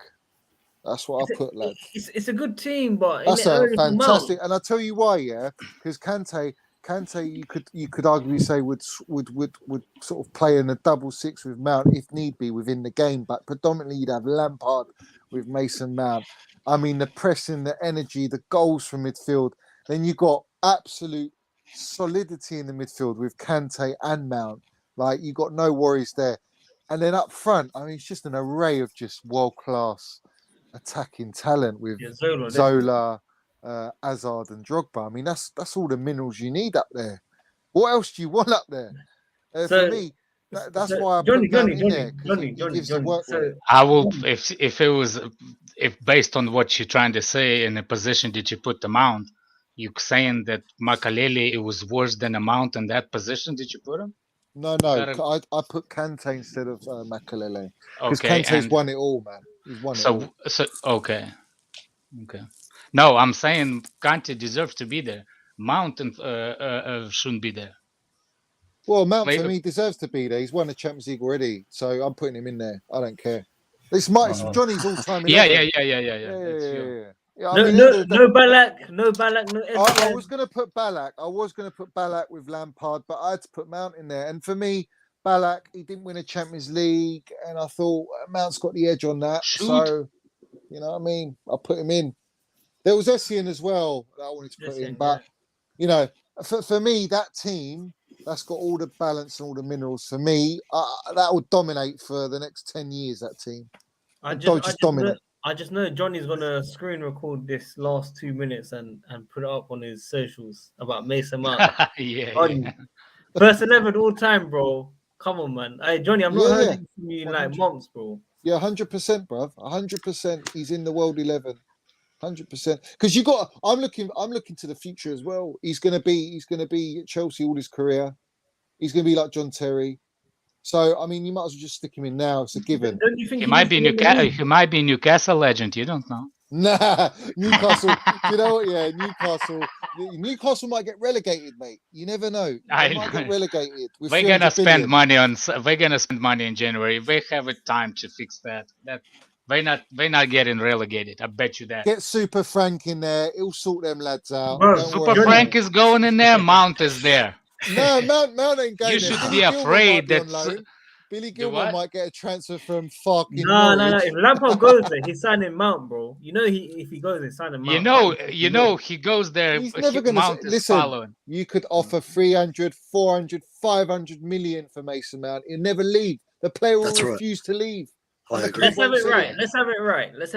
That's what I put, lad. It's a good team, but That's in a early fantastic, and I'll tell you why, yeah, because Kanté, you could arguably say would sort of play in a double six with Mount if need be within the game, but predominantly you'd have Lampard with Mason Mount. I mean, the pressing, the energy, the goals from midfield. Then you got absolute solidity in the midfield with Kanté and Mount. Like, you got no worries there. And then up front, I mean, it's just an array of just world class. attacking talent with Zola. Zola, Hazard, and Drogba. I mean, that's all the minerals you need up there. What else do you want up there? For me, that's why I put Mount in there, because he gives the work rate. I will if based on what you're trying to say, in a position that you put the Mount, you saying that Makalele it was worse than a Mount in that position that you put him? No, I put Kanté instead of Makalele, because Okay, Kante's won it all, man. He's won it all. So okay. No, I'm saying Kanté deserves to be there. Mount shouldn't be there. Well, Mount for me deserves to be there. He's won the Champions League already, so I'm putting him in there. I don't care. It's Johnny's all-time. Yeah. No Ballack, no I was going to put Ballack with Lampard, but I had to put Mount in there. And for me, Ballack, he didn't win a Champions League, and I thought Mount's got the edge on that. So, you know what I mean? I'll put him in. There was Essien as well that I wanted to put in, but you know, for me, that team that's got all the balance and all the minerals. For me, that would dominate for the next 10 years. That team, I just know Johnny's gonna screen record this last 2 minutes and put it up on his socials about Mason Mount. First 11 all time, bro. Come on, man. Hey, Johnny, I'm not heard from you in like months, bro. Yeah, 100%, bruv. 100%. He's in the World 11. 100%. Because I'm looking to the future as well. He's gonna be at Chelsea all his career. He's gonna be like John Terry. So I mean, you might as well just stick him in now. It's a given. Don't you think he might be Newcastle legend. You don't know. Nah, Newcastle. You know what? Yeah, Newcastle might get relegated, mate. You never know. They might get relegated. We're gonna spend money in January. They have a time to fix that. They're not getting relegated. I bet you that. Get Super Frank in there. He'll sort them lads out. Bro, Super Frank is going in there. Mount is there. No, Mount ain't going. You should be afraid that Billy Gilmour might get a transfer from fucking. No. If Lampard goes there, he's signing Mount, bro. You know, if he goes there, signing Mount. You know, he goes there. He's never going to listen. Following. You could offer 300, 400, 500 million for Mason Mount. He'll never leave. The player will refuse to leave. I agree. Let's have it right. Let's have it right. That's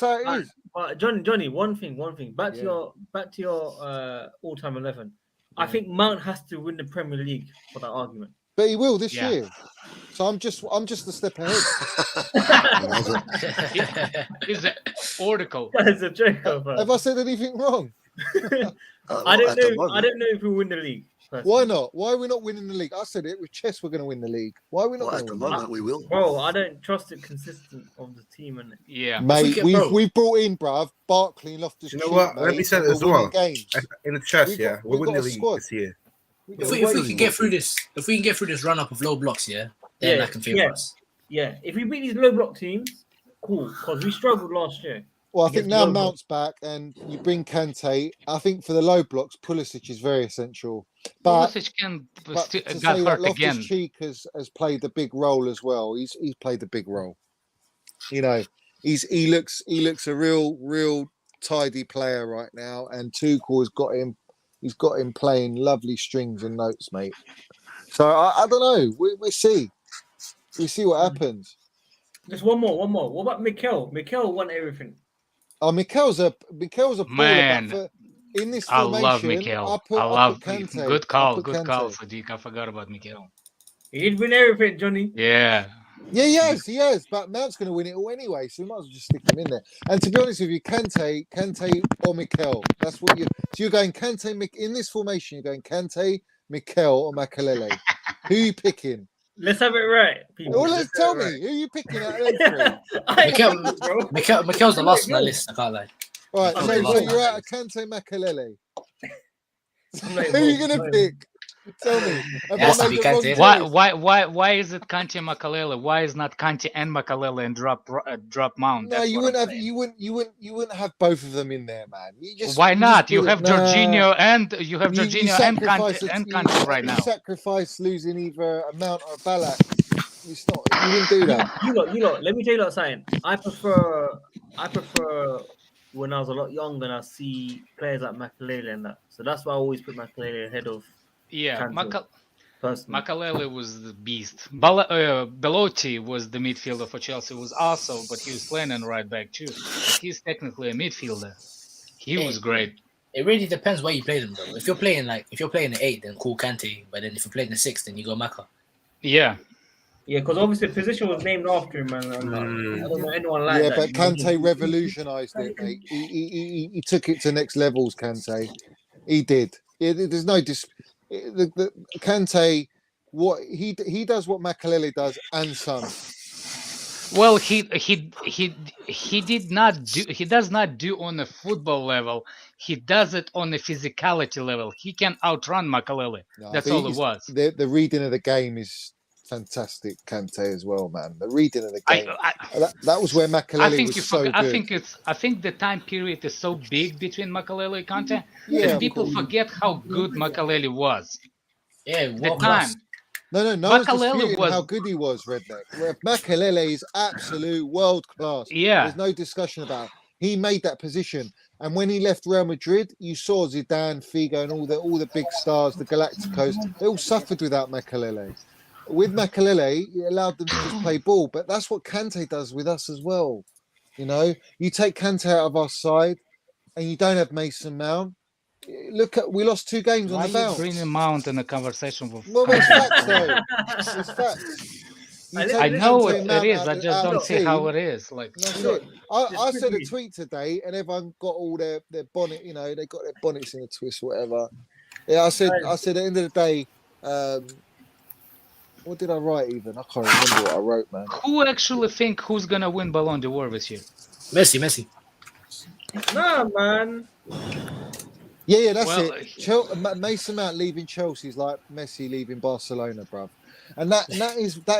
how it is. But Johnny, one thing. Back to your all-time 11. I think Mount has to win the Premier League for that argument. But he will this year. So I'm just a step ahead. It's an article. That's a joke. Have I said anything wrong? I don't know if we'll win the league. Personally. Why not? Why are we not winning the league? I said it with chess. We're going to win the league. Why are we not? At the moment, we will. Bro, I don't trust the consistency of the team, and mate, we brought in, bruv, Barkley and Loftus. You know what? Let me say it as well. In the chest, we're winning the league this year. If we can get through this run up of low blocks, then that can favour us. Yeah, if we beat these low block teams, cool, because we struggled last year. Well, I think now Mount's back and you bring Kanté. I think for the low blocks, Pulisic is very essential. But Pulisic got hurt again. Loftus-Cheek has played the big role as well. He's played the big role. You know, he looks a real tidy player right now, and Tuchel has got him. He's got him playing lovely strings and notes, mate. So I don't know. We see what happens. Just one more. What about Mikel? Mikel won everything. Oh, Mikel's a man. In this I formation, love Mikel. I love Kanté. Good call, Sadiq. I forgot about Mikel. He did win everything, Johnny. Yeah, he has. But Mount's going to win it all anyway, so we might as well just stick him in there. And to be honest with you, Kanté or Mikel. That's what So you're going Kanté in this formation. You're going Kanté, Mikel, or Makalele. Who are you picking? Let's have it right, people. Well, tell me, who are you picking out of them three? Mikel's the last on that list, I can't lie. Right, so you're out of Kanté, Makalele. Who are you going to pick? Tell me. Why is it Kanté and Makalele? Why is not Kanté and Makalele and drop Mount? No, you wouldn't have both of them in there, man. Why not? You have Jorginho and Kanté right now. You sacrifice losing either a Mount or a Ballack. You wouldn't do that. You lot. Let me tell you something. I prefer when I was a lot younger and I see players like Makalele and that. So that's why I always put Makalele ahead of. Yeah, personally. Makalele was the beast. Belotti was the midfielder for Chelsea. Was also, but he was playing on right back too. But he's technically a midfielder. He was great. It really depends where you play them though. If you're playing an 8, then call Kanté. But then if you're playing the 6, then you go Maka. Yeah. Yeah, because obviously the position was named after him, man. I don't know anyone like that. Yeah, but Kanté revolutionised it, mate. He took it to next levels, Kanté. He did. There's no Kanté. What he does, what Makalele does, and some. Well, he did not do. He does not do on a football level. He does it on a physicality level. He can outrun Makalele. No, that's all it was. The reading of the game is fantastic, Kanté as well, man. The reading of the game. That was where Makalele was so good. I think the time period is so big between Makalele and Kanté Yeah, that people forget how good Makalele was. Yeah, The time. No one's Makalele disputing was- how good he was, Redneck. Makalele is absolute world class. Yeah. There's no discussion about it. He made that position. And when he left Real Madrid, you saw Zidane, Figo, and all the big stars, the Galacticos, they all suffered without Makalele. With Makalele, it allowed them to just play ball. But that's what Kanté does with us as well. You know, you take Kanté out of our side and you don't have Mason Mount. We lost 2 games Why on the are you bounce. bringing Mount in a conversation with? Well, it's facts, though. It's facts. You take I know Kanté it Mount is. out I of- just out of don't the see how team. it is. Like, That's Look, it. I said a it's tweet today, and everyone got all their bonnet. You know, they got their bonnets in a twist, whatever. Yeah, I said at the end of the day, what did I write? Even I can't remember what I wrote, man. who actually think who's gonna win Ballon d'Or this year? Messi. Nah, man. Yeah, that's Well, it. Mason Mount leaving Chelsea is like Messi leaving Barcelona, bruv. And that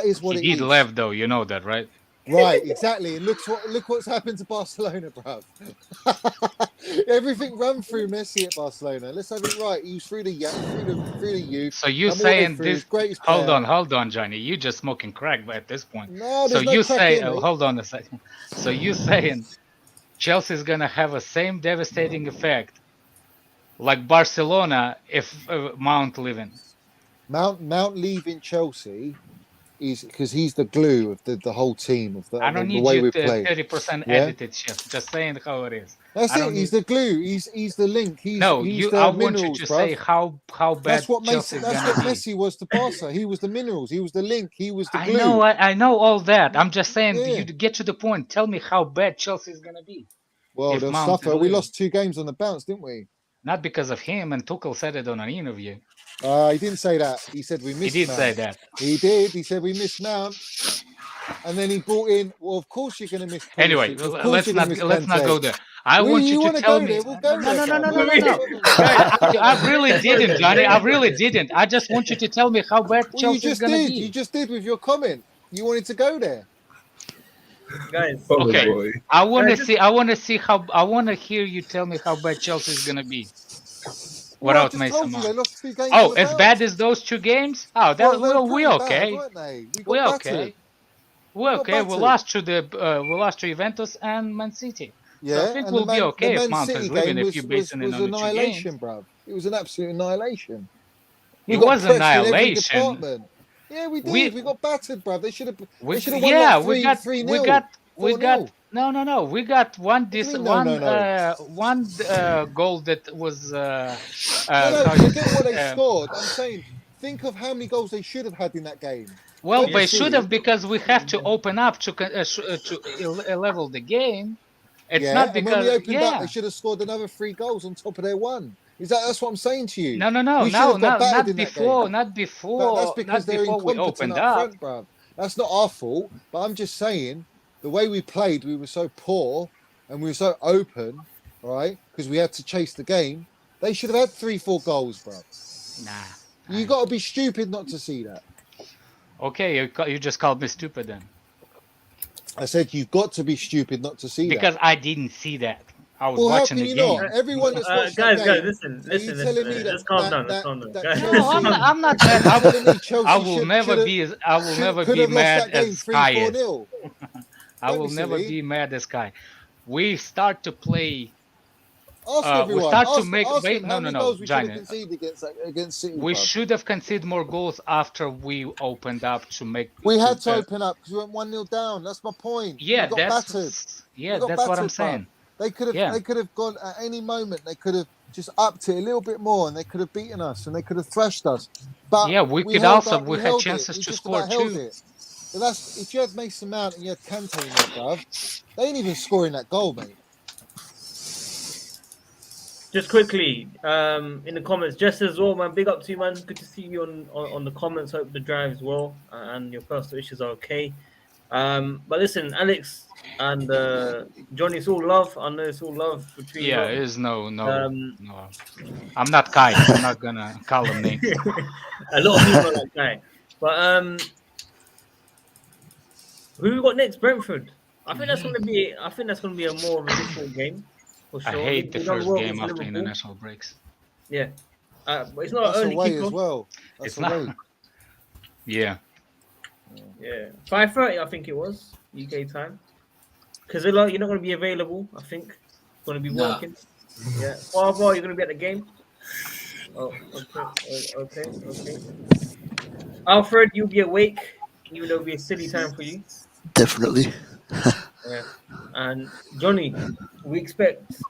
is what He it did is. left though, you know that, right? Right, exactly. And look what's happened to Barcelona, bruv. Everything run through Messi at Barcelona. Let's have it right. He was through the youth. So you I'm all saying through, this? greatest Hold player. on, Johnny. You just smoking crack at this point. No, So there's no you crack say, in, mate. hold on a second. So you saying Chelsea's gonna have a same devastating effect like Barcelona if Mount leaving? Mount leaving Chelsea is because he's the glue of the whole team of I don't the need way you we to play. 30% Yeah? edited shit. Just saying how it is. That's I it. don't He's need- the glue. He's the link. He's you. the I want you minerals, to bruv. say how bad That's what Chelsea's That's gonna what be. Messi was to Barca. He was the minerals. He was the link. He was the I glue. know, I know all that. I'm just saying, Yeah. you get to the point. Tell me how bad Chelsea is gonna be. Well, if they'll Mount suffer. is We leaving. lost 2 games on the bounce, didn't we? Not because of him, and Tuchel said it on an interview. He didn't say that. He said we He missed did Mount. say that. He did. He said we missed Mount. And then he brought in. Well, of course you're going to miss. Pulisic. Anyway, Of course let's you're not gonna miss not Kanté. go there. I Well, want you to wanna tell go me. there, we'll go No, there, no, no, bruv. no, no, no. I really didn't, Johnny. I really didn't. I just want you to tell me how bad Well, you Chelsea is just gonna did. be. You just did with your comment. You wanted to go there. Guys. Oh, Okay. boy. I want Yeah, to see. I want to see how. I want to hear you tell me how bad Chelsea is gonna be Well, I without just Mason told you they Mount. lost 2 games. Oh, on the as bounce. bad as those 2 games? Oh, that Well, they were we pretty okay. bad, weren't they? We We got okay. battered. We're got okay. We battered. lost to Juventus and Man City. Yeah, I think and we'll the be Man, okay the if Man Mount City is leaving game if was, you're was, basing it was on the 2 games. annihilation, bruv. It was an absolute annihilation. We It got was pressed in every annihilation. department. Yeah, we did. We got battered, bruv. They should have. They should have won Yeah, like we got 3-0. we 4-0. got no. We got one What do you this mean, one no? goal that was No, how you forget what they say, scored. I'm saying, think of how many goals they should have had in that game. well, Don't they you should see? have because we have to open up to level the game. It's yeah, not and when we because opened up, they should have scored another 3 goals on top of their 1. That's what I'm saying to you. no, We should have got battered not in that before, game. not But before, that's because not they're before we incompetent opened up up. front, bruv. That's not our fault. But I'm just saying, the way we played, we were so poor and we were so open, right? Because we had to chase the game. They should have had 3-4 goals, bruv. Nah. You got to be stupid not to see that. Okay, you just called me stupid then. I said you've got to be stupid not to see Because that. I didn't see that. I was Well, how watching can the you game. not? Everyone that's watched Guys, that guys, game, listen. telling me Let's calm down. that Guys, Chelsea- No, I'm not mad. telling me Chelsea I will never be. I will never could be have lost mad that game as Sky is. 3-4-0. I Don't will be never silly. be mad as Sky. We start to play Ask everyone. We start ask, to make. ask Wait, them how no, many goals we could Johnny. have conceded against City. We bro. should have conceded more goals after we opened up to make. We had to open up because we went 1-0 down. That's my point. Yeah, we got battered. Yeah, that's what I'm bro. saying. They could have gone at any moment. They could have just upped it a little bit more, and they could have beaten us, and they could have thrashed us. But yeah, we could also. We had chances to score too. But that's if you had Mason Mount and you had Kanté in there, bruv, they ain't even scoring that goal, mate. Just quickly, in the comments, just as well, man. Big up to you, man. Good to see you on the comments. Hope the drive as well and your personal issues are okay. But listen, Alex and Johnny, it's all love. I know it's all love between. Yeah, it is no. I'm not Kai. I'm not gonna call him names. A lot of people are like Kai. But who we got next? Brentford. I think that's gonna be a more of a difficult game. For sure. I hate the first game after international breaks. Yeah, but it's not That's early away kickoff. as well. That's It's away. not. Yeah. Yeah, 5:30 I think it was UK time. Because you're not going to be available. I think going to be working. Yeah, Barbara, you're going to be at the game. Oh, okay. Alfred, you'll be awake, even though it'll be a silly time for you. Definitely. Yeah, and Johnny, we expect.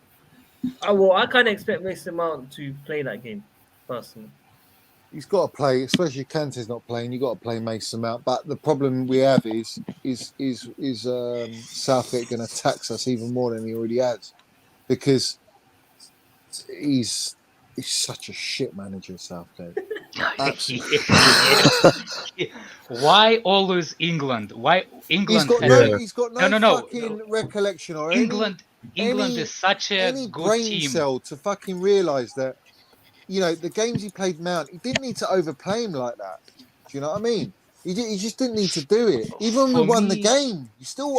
I kind of expect Mason Mount to play that game, personally. He's got to play, especially if Kante's not playing. You've got to play Mason Mount. But the problem we have is Southgate going to tax us even more than he already has, because he's such a shit manager, Southgate. Why always England? Why England? He's got no fucking recollection or England is such a any good brain team. cell to fucking realise that, you know, the games he played Mount, he didn't need to overplay him like that. Do you know what I mean? He just didn't need to do it. Even when we won the game, you still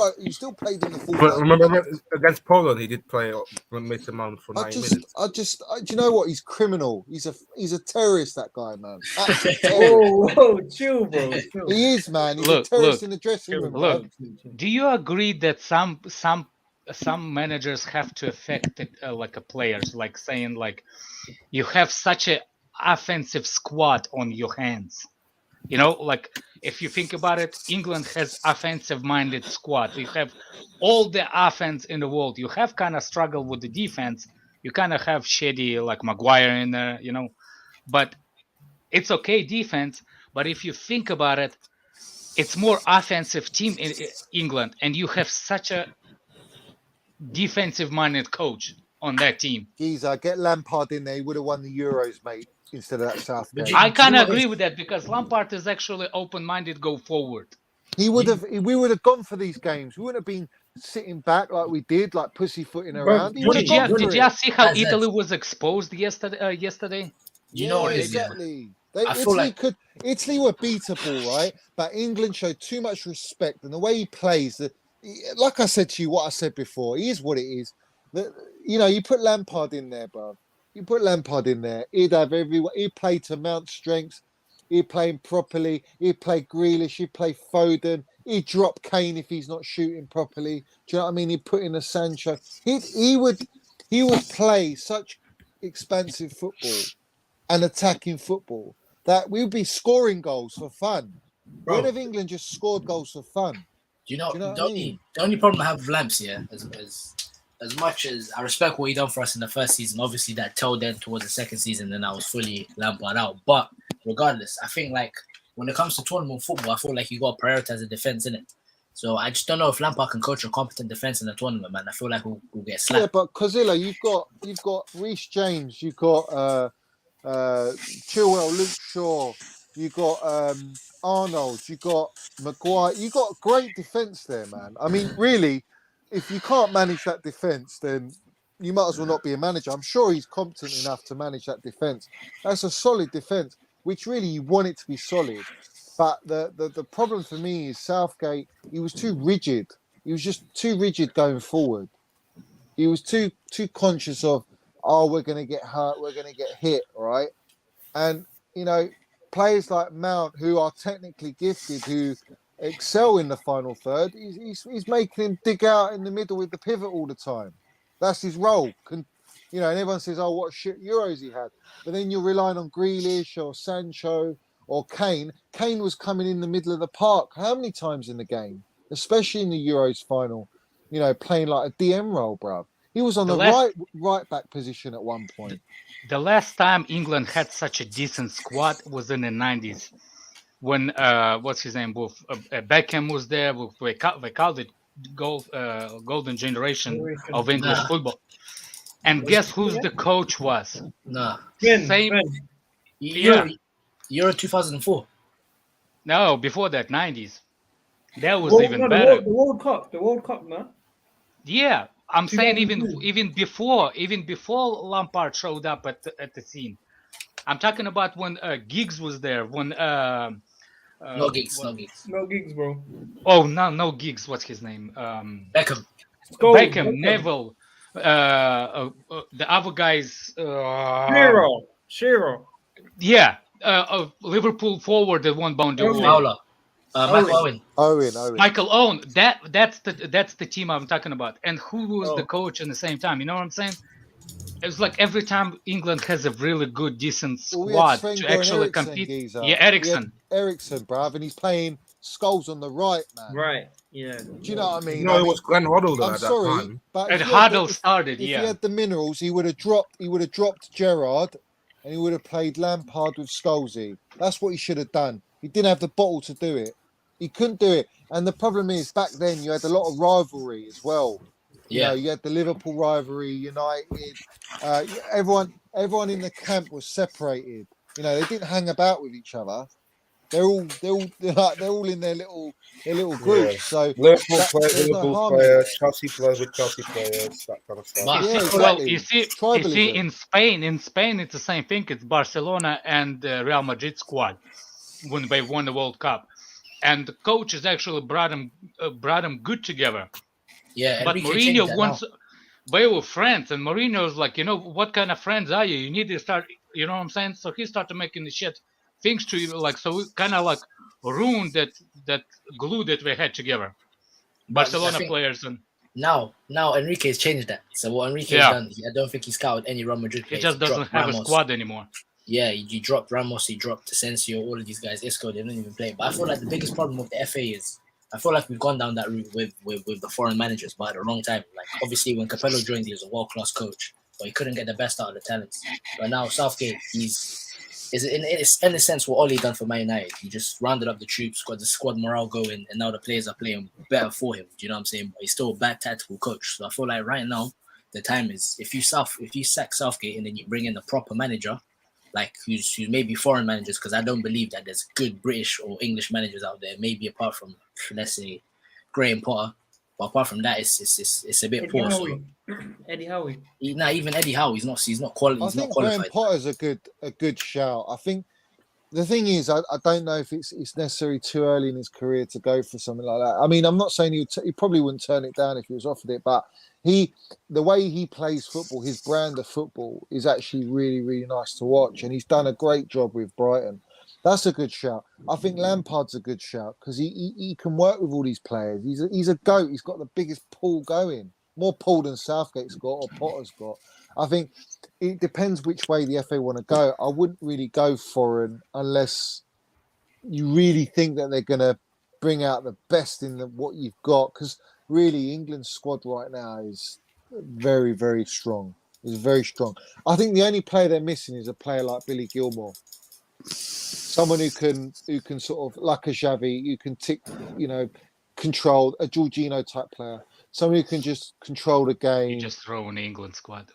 played in the full. But remember against Poland, he did play Mason Mount for 9 minutes. Do you know what? He's criminal. He's a terrorist. That guy, man. Whoa, chill, bro. Chill. He is, man. He's a terrorist in the dressing room. Look, do you agree that some managers have to affect it, like a players, like saying like you have such a offensive squad on your hands? You know, like if you think about it, England has offensive-minded squad. You have all the offense in the world. You have kind of struggled with the defense. You kind of have shitty like Maguire in there, you know. But it's okay defense. But if you think about it, it's more offensive team in England, and you have such a defensive-minded coach on that team. Geezer, get Lampard in there. He would have won the Euros, mate. Instead of that Southgate. I kind of agree with that, because Lampard is actually open-minded, go forward. We would have gone for these games. We wouldn't have been sitting back like we did, like pussyfooting around. Did you see how Italy was exposed yesterday? You know exactly. Yeah. Italy were beatable, right? But England showed too much respect, and the way he plays, like I said to you, what I said before, he is what it is. You know, you put Lampard in there, bro. You put Lampard in there, he'd have everyone. He'd play to Mount's strengths. He'd play him properly. He'd play Grealish. He'd play Foden. He'd drop Kane if he's not shooting properly. Do you know what I mean? He'd put in a Sancho. He would play such expansive football and attacking football that we would be scoring goals for fun. When have England just scored goals for fun? Do you know the only problem I have with Lamps here as much as I respect what he done for us in the first season, obviously that tailed end towards the second season, then I was fully Lampard out. But regardless, I think like when it comes to tournament football, I feel like you got to prioritize the defense in it. So I just don't know if Lampard can coach a competent defense in the tournament, man. I feel like we'll get slapped. Yeah, but Kozilla, you've got Reece James, you've got Chilwell, Luke Shaw, you've got Arnold, you've got Maguire, you've got great defense there, man. I mean, really. If you can't manage that defence, then you might as well not be a manager. I'm sure he's competent enough to manage that defence. That's a solid defence, which really you want it to be solid. But the problem for me is Southgate, he was too rigid. He was just too rigid going forward. He was too conscious of, we're going to get hurt, we're going to get hit, right? And, you know, players like Mount, who are technically gifted, who excel in the final third, he's making him dig out in the middle with the pivot all the time. That's his role. You know, and everyone says, "Oh, what shit Euros he had," but then you're relying on Grealish or Sancho or Kane. Kane was coming in the middle of the park. How many times in the game, especially in the Euros final? You know, playing like a DM role, bruv. He was on the right back position at one point. The last time England had such a decent squad was in the 90s when what's his name? With Beckham was there. We called it golden generation of English football. And guess who's the coach was? Same. Euro 2004. No, before that, 90s. That was even better. The World Cup, man. Yeah, I'm saying even before Lampard showed up at the scene. I'm talking about when Giggs was there. When no Giggs, bro. Oh no Giggs. What's his name? Beckham, Neville. The other guys. Shearer. Yeah, Liverpool forward that won Ballon d'Or. Michael Owen. Michael Owen. That's the team I'm talking about. And who was the coach at the same time? You know what I'm saying? It's like every time England has a really good, decent squad to actually compete. Geezer. Yeah, Eriksen, bruv, and he's playing Scholes on the right, man. Right. Yeah. Do you know what I mean? No, it was Glenn Hoddle I'm at sorry, that time. but and Hoddle started. If he had the minerals, he would have dropped Gerrard, and he would have played Lampard with Scholesy. That's what he should have done. He didn't have the bottle to do it. He couldn't do it. And the problem is, back then you had a lot of rivalry as well. You know, you had the Liverpool rivalry, United. Everyone in the camp was separated. You know, they didn't hang about with each other. They're all in their little groups. Yeah. So Liverpool players, Chelsea players with Chelsea players, that kind of stuff. Well, you see, in Spain, it's the same thing. It's Barcelona and Real Madrid squad when they won the World Cup, and the coaches actually brought them good together. Yeah, but Mourinho once they were friends, and Mourinho's like, what kind of friends are you? You need to start, you know what I'm saying? So he started making the shit things to you, like, so we kind of like ruined that glue that we had together. Barcelona players and now Enrique's changed that. So what Enrique's done, I don't think he scouted any Real Madrid players. He just doesn't have a squad anymore. Yeah, he dropped Ramos, he dropped Asensio, all of these guys. Isco, they don't even play. But I feel like the biggest problem with the FA is, I feel like we've gone down that route with the foreign managers, but at the wrong time. Like, obviously, when Capello joined, he was a world-class coach, but he couldn't get the best out of the talents. But now Southgate, is in a sense what Oli done for Man United. He just rounded up the troops, got the squad morale going, and now the players are playing better for him. Do you know what I'm saying? But he's still a bad tactical coach. So I feel like right now the time is, if you sack Southgate and then you bring in a proper manager, like who's maybe foreign managers, because I don't believe that there's good British or English managers out there. Maybe apart from, let's say, Graham Potter. But apart from that, it's a bit poor. So. Eddie Howe. Not even Eddie Howe. He's not quality. I think Graham Potter's a good shout. I think the thing is, I don't know if it's necessarily too early in his career to go for something like that. I mean, I'm not saying he probably wouldn't turn it down if he was offered it, but the way he plays football, his brand of football is actually really, really nice to watch, and he's done a great job with Brighton. That's a good shout. I think Lampard's a good shout because he can work with all these players. He's a goat. He's got the biggest pool going. More pull than Southgate's got or Potter's got. I think it depends which way the FA want to go. I wouldn't really go foreign unless you really think that they're going to bring out the best in what you've got. Because really, England's squad right now is very, very strong. It's very strong. I think the only player they're missing is a player like Billy Gilmour. Someone who can sort of, like a Xavi, who can control a Jorginho type player. Someone who can just control the game. You just throw an England squad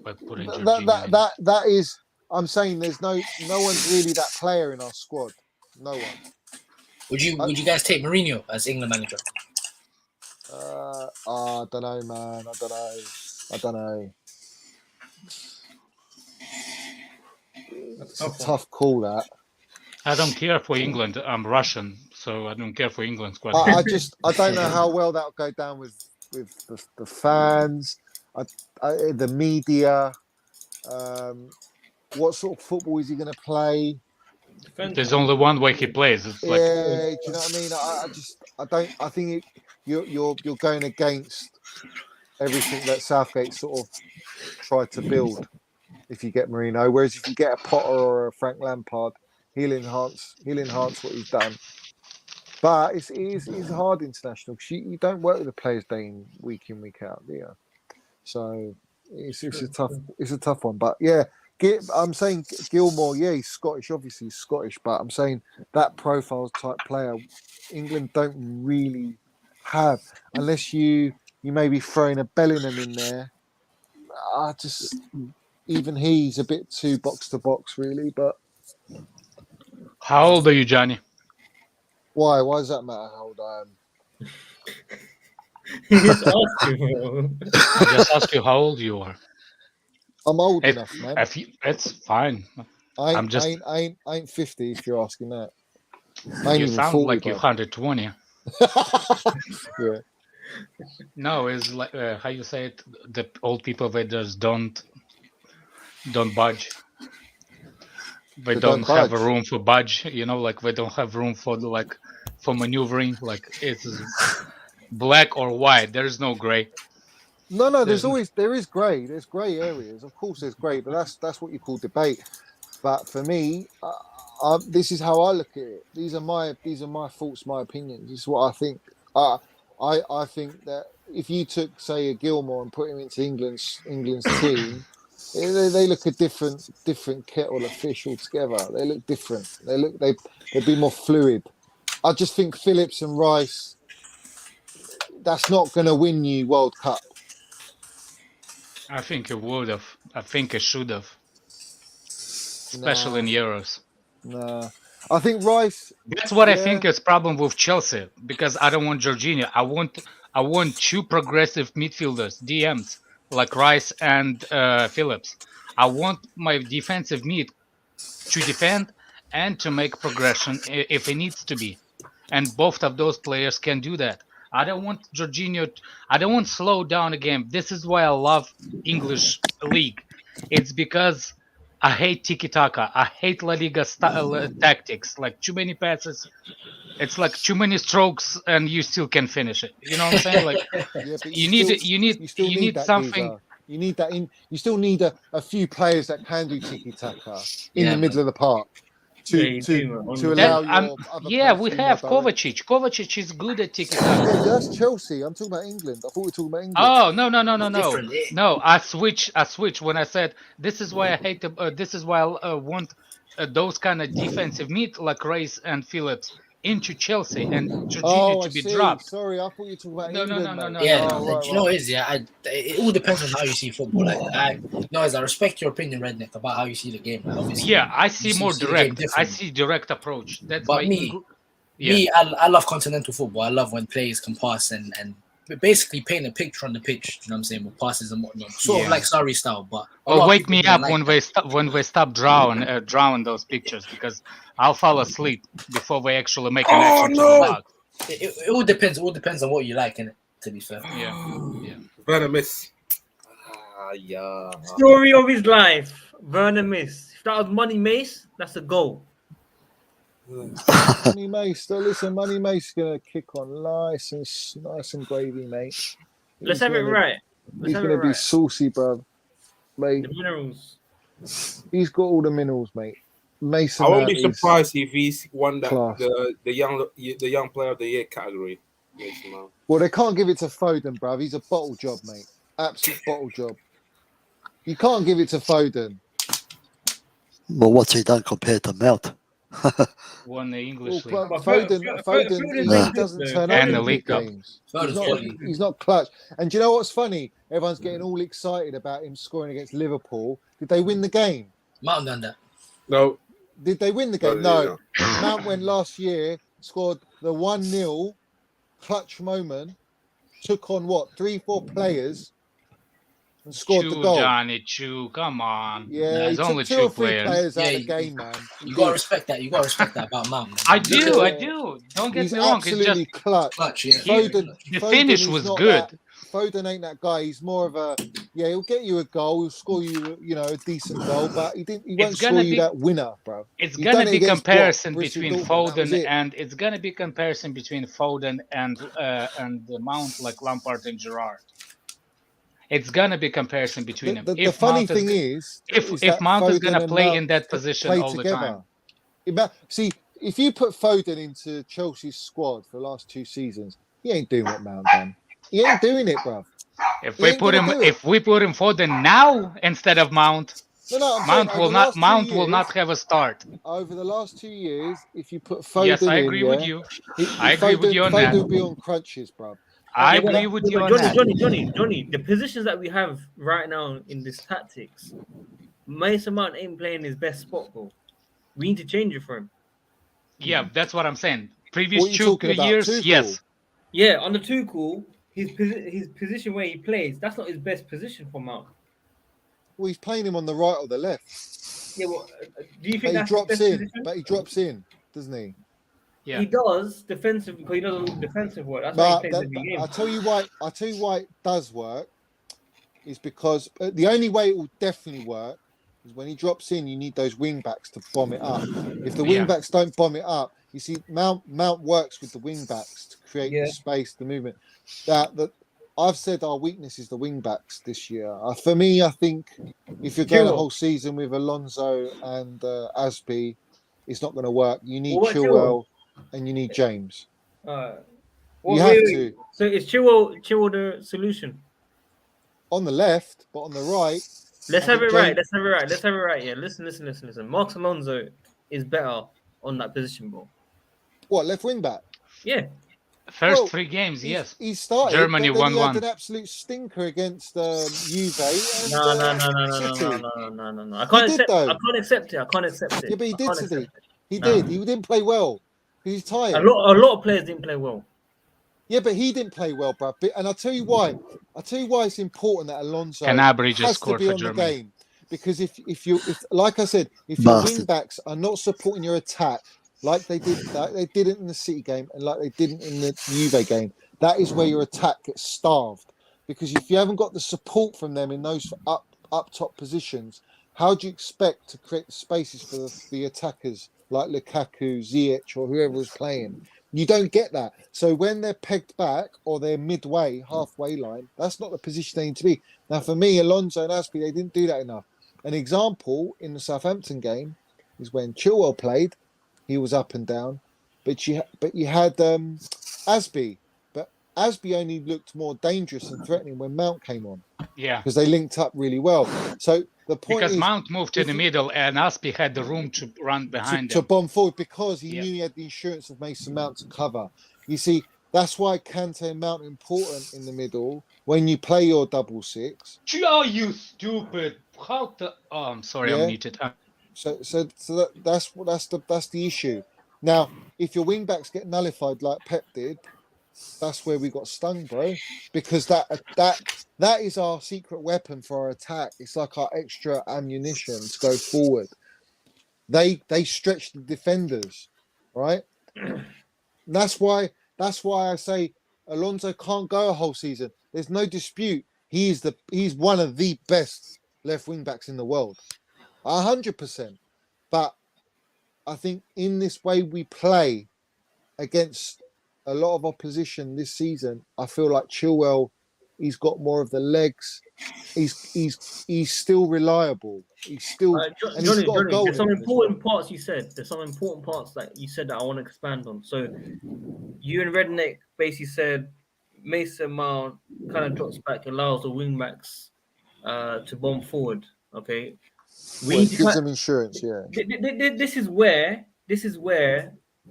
by putting that is. I'm saying there's no one's really that player in our squad. No one. Would you guys take Mourinho as England manager? I don't know, man. I don't know. It's a tough call, that. I don't care for England. I'm Russian, so I don't care for England squad. I don't know how well that'll go down with the fans, the media. What sort of football is he going to play? There's only one way he plays. It's like, do you know what I mean? I think you're going against everything that Southgate sort of tried to build. If you get Mourinho, whereas if you get a Potter or a Frank Lampard, he'll enhance what he's done. But it is hard international because you don't work with the players week in, week out, do you? So it's a tough one. But yeah, I'm saying Gilmour, yeah, he's Scottish, obviously he's Scottish, but I'm saying that profile type player, England don't really have, unless you maybe throwing a Bellingham in there. Even he's a bit too box to box, really. But how old are you, Johnny? Why does that matter how old I am? He's asking. I just asked you how old you are. I'm old enough, man. It's fine. I ain't 50 if you're asking that. You sound 40, like you're 120. Yeah. No, it's like how you say it. The old people they just don't budge. They don't have a room for budge. You know, like they don't have room for maneuvering. Like it's black or white. There is no gray. No. There is grey. There's grey areas. Of course, there's grey, but that's what you call debate. But for me, this is how I look at it. These are my thoughts, my opinions. This is what I think. I think that if you took, say, a Gilmour and put him into England's team, they look a different kettle of fish altogether. They look different. They'd be more fluid. I just think Phillips and Rice, that's not going to win you World Cup. I think it would have. I think it should have. Especially in Euros. Nah. I think Rice... That's what I think is problem with Chelsea. Because I don't want Jorginho. I want two progressive midfielders, DMs, like Rice and Phillips. I want my defensive mid to defend and to make progression if it needs to be. And both of those players can do that. I don't want Jorginho. I don't want to slow down a game. This is why I love English league. It's because I hate tiki-taka. I hate La Liga tactics. Like too many passes. It's like too many strokes, and you still can finish it. You know what I'm saying? Like you need something. You need that in. You still need a few players that can do tiki-taka in the middle of the park. To allow we have Kovačić. Kovačić is good at tiki-taka. Yeah, that's Chelsea. I'm talking about England. I thought we were talking about England. Oh no! I switch when I said this is why I hate. This is why I want those kind of defensive mid like Rice and Phillips into Chelsea and Jorginho to be dropped. Sorry, I thought you were talking about England. No. Do you know what it is? Yeah, it all depends on how you see football. I respect your opinion, Redneck, about how you see the game. Like, obviously, I see more direct. I see direct approach. That's but I love continental football. I love when players can pass and basically paint a picture on the pitch. You know what I'm saying? With passes and whatnot, sort of like Sarri style. But wake me up when they stop drawing those pictures, because I'll fall asleep before they actually make an action to the box. It all depends. It all depends on what you like, innit? To be fair. Yeah. Werner miss. Story of his life. Werner miss. If that was Money Mace, that's a goal. Money Mace, listen, Money Mace is gonna kick on nice and gravy, mate. Let's have it right. He's gonna be saucy, bro. Mate, the minerals. He's got all the minerals, mate. Mason. I won't be surprised if he's won the young player of the year category. Well, they can't give it to Foden, bruv. He's a bottle job, mate. Absolute bottle job. You can't give it to Foden. Well, what's he done compared to Mount? Won the English league. Foden doesn't turn up in the League Cup. games. He's not clutch. And do you know what's funny? Everyone's getting all excited about him scoring against Liverpool. Did they win the game? Mount done that. No. Did they win the game? No. Mount went last year, scored the 1-0 clutch moment, took on 3-4 players, and scored the goal. Johnny, come on. Yeah, there's only 2 or 3 players out of the game, man. You gotta respect that. You gotta respect that about Mount. Man. I do. Don't get me wrong. Absolutely clutch. The finish was good. Foden ain't that guy. He's more of a he'll get you a goal, he'll score you, a decent goal, but he won't score you that winner, bro. It's gonna be comparison between Foden and and the Mount, like Lampard and Gerrard. it's gonna be comparison between them. The funny thing is if Mount is gonna play in that position all the time. See, if you put Foden into Chelsea's squad for the last 2 seasons, he ain't doing what Mount done. He ain't doing it, bruv. If we put him Foden now instead of Mount, Mount will not have a start. Over the last 2 years, if you put Foden yes, I agree with you. I agree with you on that. Foden will be on crunches, bruv. I agree with you on that. Johnny, the positions that we have right now in this tactics, Mason Mount ain't playing his best spot, bro. We need to change it for him. Yeah, that's what I'm saying. Previous 2 years, Tuchel? Yes. Yeah, on the Tuchel, his position where he plays, that's not his best position for Mount. Well, he's playing him on the right or the left. Yeah, well, do you think he drops in? But he drops in, doesn't he? Yeah, he does defensive because he does all defensive work. That's why he plays every game. I'll tell you why it does work is because the only way it will definitely work is when he drops in. You need those wing backs to bomb it up. If the wing backs don't bomb it up, you see Mount works with the wing backs to create the space, the movement. That I've said our weakness is the wing backs this year. For me, I think if you're going the whole season with Alonso and Azpi, it's not going to work. You need Chilwell and you need James. You have to. So is Chilwell the solution? On the left, but on the right. Let's have it right. Yeah, listen. Marcos Alonso is better on that position, bro. What, left wing back? Yeah. First 3 games, yes. He started. Germany 1-1. He had an absolute stinker against Juve. No. I can't accept it. Yeah, but he did today. He did. He didn't play well. He's tired. A lot of players didn't play well. Yeah, but he didn't play well, bro. And I'll tell you why. it's important that Alonso has to be on Germany. The game. Because if like I said, if your wing backs are not supporting your attack like they didn't in the City game and like they didn't in the Juve game, that is where your attack gets starved. Because if you haven't got the support from them in those up top positions, how do you expect to create the spaces for the attackers like Lukaku, Ziyech, or whoever is playing? You don't get that. So when they're pegged back or they're midway, halfway line, that's not the position they need to be. Now, for me, Alonso and Azpi, they didn't do that enough. An example in the Southampton game is when Chilwell played. He was up and down, but you had Azpi. But Azpi only looked more dangerous and threatening when Mount came on. Yeah, because they linked up really well. So the point because is, Mount moved to the middle and Azpi had the room to run behind to bomb forward because he knew he had the insurance of Mason Mount to cover. You see, that's why Kanté and Mount are important in the middle when you play your double six. Oh, you stupid! How the? Oh, I'm sorry, I'm muted. So that's the issue. Now, if your wing backs get nullified like Pep did, that's where we got stung, bro. Because that is our secret weapon for our attack. It's like our extra ammunition to go forward. They stretch the defenders, right? That's why I say Alonso can't go a whole season. There's no dispute. He's one of the best left wing backs in the world. 100%. But I think in this way we play against a lot of opposition this season, I feel like Chilwell, he's got more of the legs. He's still reliable. He's still Johnny, there's some important parts you said. There's some important parts that you said that I want to expand on. So you and Redneck basically said Mason Mount kind of drops back, allows the wing backs to bomb forward. Okay. Gives them insurance, yeah. This is where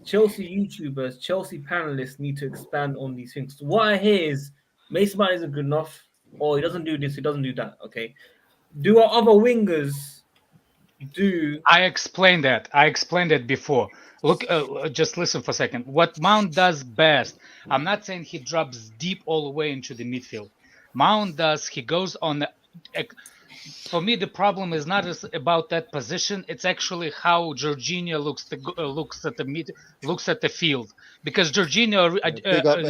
Chelsea YouTubers, Chelsea panelists need to expand on these things. So what I hear is Mason Mount isn't good enough, or he doesn't do this, he doesn't do that. Okay. Do our other wingers do? I explained that before. Look, just listen for a second. What Mount does best, I'm not saying he drops deep all the way into the midfield. Mount does, he goes on the... For me, the problem is not about that position. It's actually how Jorginho looks at the field, because Jorginho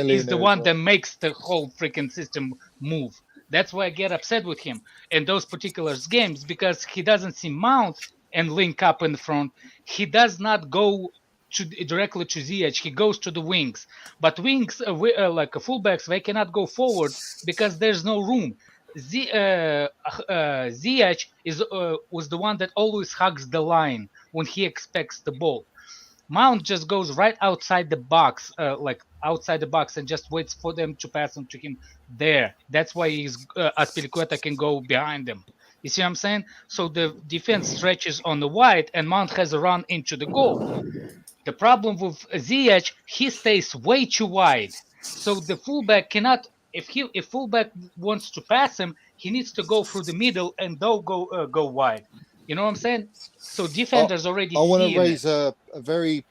is the one that makes the whole freaking system move. That's why I get upset with him in those particular games, because he doesn't see Mount and link up in front. He does not go directly to Ziyech. He goes to the wings, but wings like fullbacks, they cannot go forward because there's no room. Ziyech was the one that always hugs the line when he expects the ball. Mount just goes right outside the box, and just waits for them to pass on to him there. That's why Azpilicueta can go behind them. You see what I'm saying? So the defense stretches on the wide, and Mount has a run into the goal. The problem with Ziyech, he stays way too wide. So the fullback cannot. If fullback wants to pass him, he needs to go through the middle and don't go wide. You know what I'm saying? So defenders already. I want see to raise a very,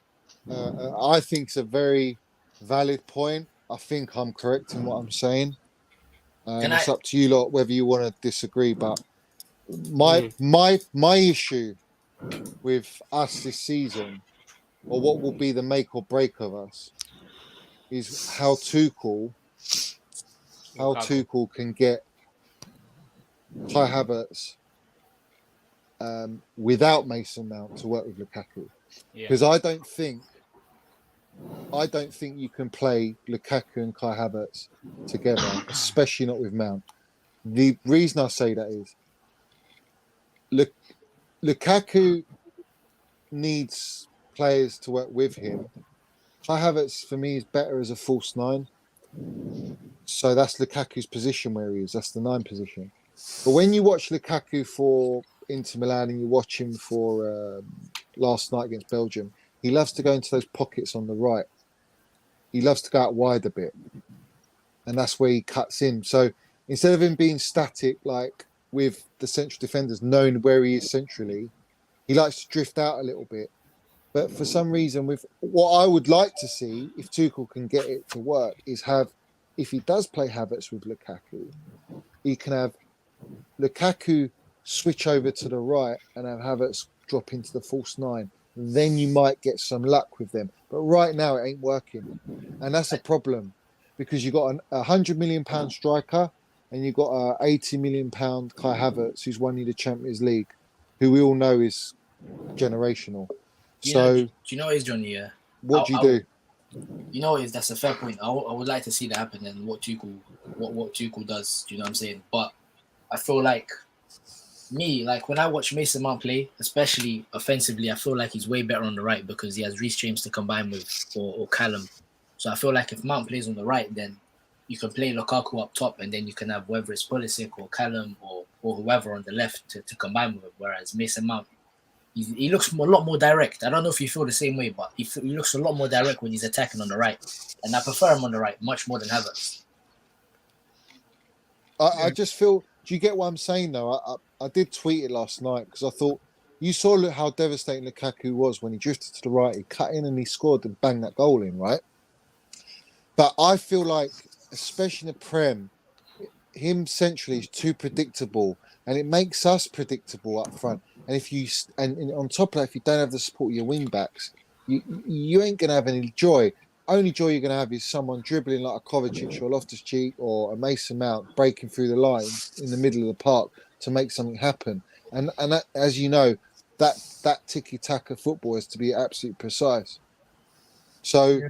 I think it's a very valid point. I think I'm correct in what I'm saying. It's up to you lot whether you want to disagree. But my issue with us this season, or what will be the make or break of us, is how Tuchel can get Kai Havertz without Mason Mount to work with Lukaku. Because I don't think you can play Lukaku and Kai Havertz together, especially not with Mount. The reason I say that is Lukaku needs players to work with him. Kai Havertz, for me, is better as a false nine. So that's Lukaku's position where he is. That's the 9 position. But when you watch Lukaku for Inter Milan and you watch him for last night against Belgium, he loves to go into those pockets on the right. He loves to go out wide a bit. And that's where he cuts in. So instead of him being static, like with the central defenders knowing where he is centrally, he likes to drift out a little bit. But for some reason, with what I would like to see, if Tuchel can get it to work, is if he does play Havertz with Lukaku, he can have Lukaku switch over to the right and have Havertz drop into the false 9. Then you might get some luck with them. But right now, it ain't working. And that's a problem because you've got a £100 million striker and you've got a £80 million Kai Havertz who's won you the Champions League, who we all know is generational. Do you know what is, Johnny? What do you do? You know, that's a fair point. I would like to see that happen and what Tuchel does. Do you know what I'm saying? But I feel like when I watch Mason Mount play, especially offensively, I feel like he's way better on the right because he has Reece James to combine with or Callum. So I feel like if Mount plays on the right, then you can play Lukaku up top and then you can have whether it's Pulisic or Callum or whoever on the left to combine with him. Whereas Mason Mount, he looks a lot more direct. I don't know if you feel the same way, but he looks a lot more direct when he's attacking on the right. And I prefer him on the right much more than Havertz. I just feel... Do you get what I'm saying, though? I did tweet it last night because I thought you saw how devastating Lukaku was when he drifted to the right. He cut in and he scored and banged that goal in, right? But I feel like, especially in the Prem, him centrally is too predictable and it makes us predictable up front. And and on top of that, if you don't have the support of your wing backs, you ain't going to have any joy. Only joy you're going to have is someone dribbling like a Kovačić or Loftus-Cheek or a Mason Mount breaking through the line in the middle of the park to make something happen. And that, as you know, that tiki-taka football is to be absolutely precise. So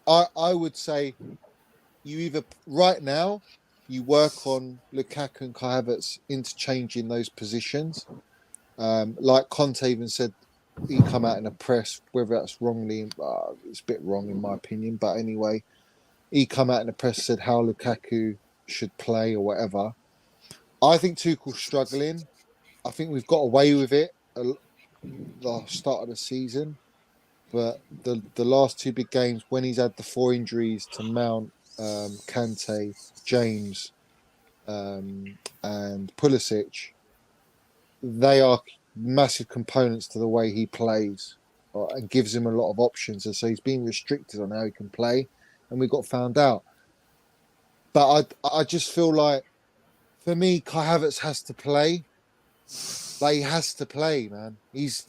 I would say you either right now you work on Lukaku and Kai Havertz interchanging those positions. Like Conte even said, he come out in a press, whether that's wrongly, it's a bit wrong in my opinion, but anyway, he come out in the press said how Lukaku should play or whatever. I think Tuchel's struggling. I think we've got away with it at the start of the season, but the last 2 big games when he's had the 4 injuries to Mount, Kanté, James, and Pulisic, they are massive components to the way he plays and gives him a lot of options. And so he's been restricted on how he can play, and we got found out. But I just feel like, for me, Kai Havertz has to play. Like, he has to play, man. He's.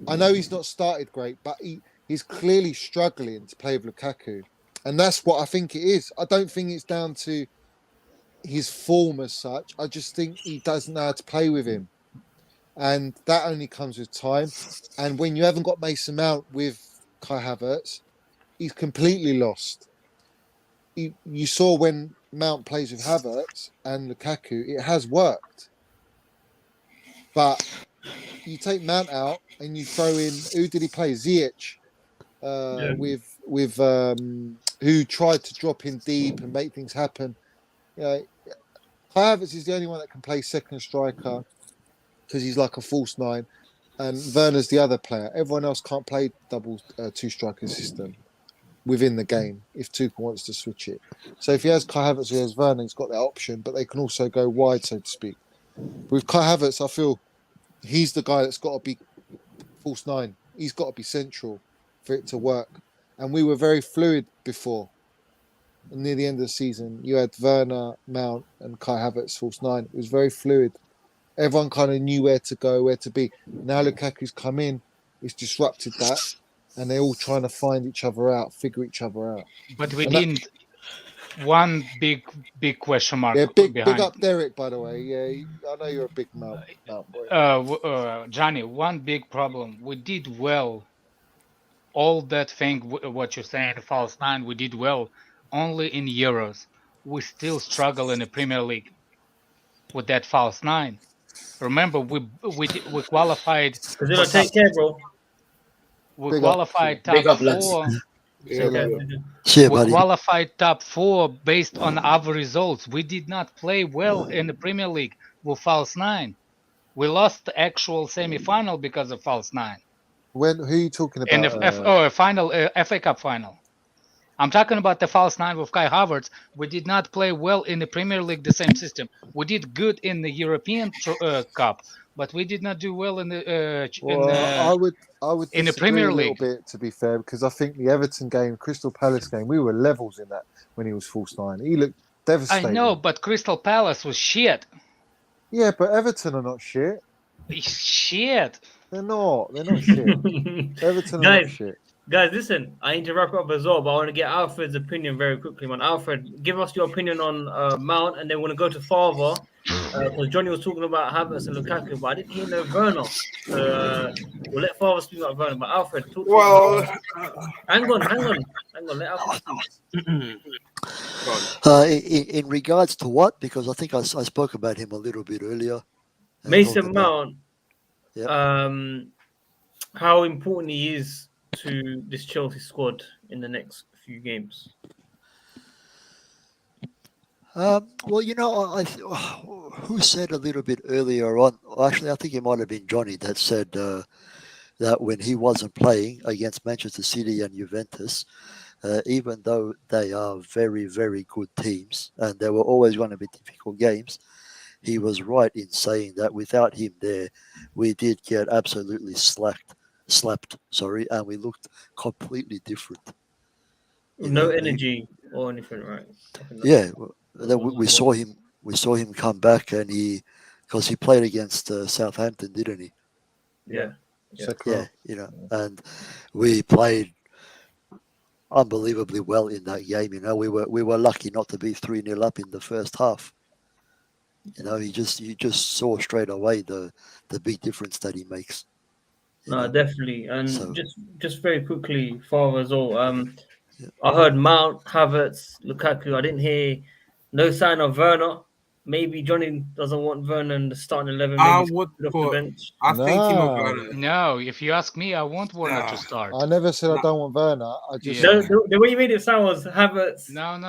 I know he's not started great, but he's clearly struggling to play with Lukaku. And that's what I think it is. I don't think it's down to his form as such. I just think he doesn't know how to play with him. And that only comes with time. And when you haven't got Mason Mount with Kai Havertz, he's completely lost. You saw when Mount plays with Havertz and Lukaku, it has worked. But you take Mount out and you throw in, who did he play? Ziyech, with who tried to drop in deep and make things happen. You know, Havertz is the only one that can play second striker because he's like a false nine, and Werner's the other player. Everyone else can't play double two striker system within the game if Tuchel wants to switch it. So if he has Kai Havertz or he has Werner, he's got that option, but they can also go wide, so to speak. With Kai Havertz, I feel he's the guy that's got to be false nine. He's got to be central for it to work. And we were very fluid before. And near the end of the season, you had Werner, Mount, and Kai Havertz false nine. It was very fluid. Everyone kind of knew where to go, where to be. Now Lukaku's come in, it's disrupted that, and they're all trying to find each other out, figure each other out. But we didn't. One big question mark. Yeah, big up Derek, by the way. Yeah, I know you're a big Mount boy. Johnny, one big problem. We did well. All that thing, what you're saying, false nine, we did well only in Euros. We still struggle in the Premier League with that false nine. Remember, we qualified. Take care, bro. We qualified top 4. We qualified top 4 based on our results. We did not play well in the Premier League with false nine. We lost the actual semi-final because of false nine. Who are you talking about? In the FA Cup final. I'm talking about the false nine with Kai Havertz. We did not play well in the Premier League, the same system. We did good in the European Cup, but we did not do well in the I would in the Premier League. A little bit, to be fair, because I think the Everton game, Crystal Palace game, we were levels in that when he was false nine. He looked devastating. I know, but Crystal Palace was shit. Yeah, but Everton are not shit. Shit. They're not shit. Everton are not shit. Guys, listen, I need to wrap up as well, but I want to get Alfred's opinion very quickly, man. Alfred, give us your opinion on Mount, and then we're going to go to Father, because Johnny was talking about Havertz and Lukaku, but I didn't hear no Werner. We'll let Father speak about Werner, but Alfred, talk to us. Hang on. Let Alfred speak. In regards to what? Because I think I spoke about him a little bit earlier. Mason Mount, yeah. How important he is to this Chelsea squad in the next few games? Well, who said a little bit earlier on? Actually, I think it might have been Johnny that said that when he wasn't playing against Manchester City and Juventus, even though they are very, very good teams and they were always going to be difficult games, he was right in saying that without him there, we did get absolutely slapped, and we looked completely different. No energy or anything, right? Yeah, we saw him come back, and because he played against Southampton, didn't he? Yeah, and we played unbelievably well in that game. We were lucky not to be 3-0 up in the first half. You just saw straight away the big difference that he makes. No, definitely. And just very quickly, Father as well. I heard Mount, Havertz, Lukaku. I didn't hear no sign of Werner. Maybe Johnny doesn't want Werner in the starting 11. I would put off the bench. I think Timo Werner. No, if you ask me, I want Werner to start. I never said I don't want Werner. I just the way you made it sound was Havertz. No.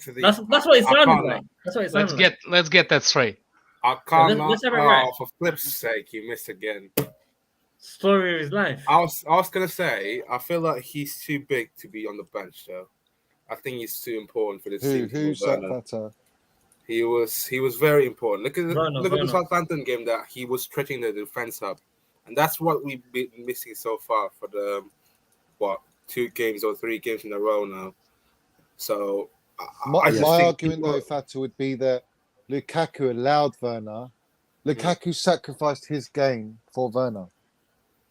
That's what it sounded like. That's what it sounded like. Let's get that straight. I can't. For flip's sake, you missed again. Story of his life. I was gonna say, I feel like he's too big to be on the bench, though. I think he's too important for this team. Who's that? He was very important. Look at the Southampton game that he was stretching the defense up, and that's what we've been missing so far for the 2 games or 3 games in a row now. So my argument though, Fata, would be that Lukaku allowed Werner. Lukaku sacrificed his game for Werner.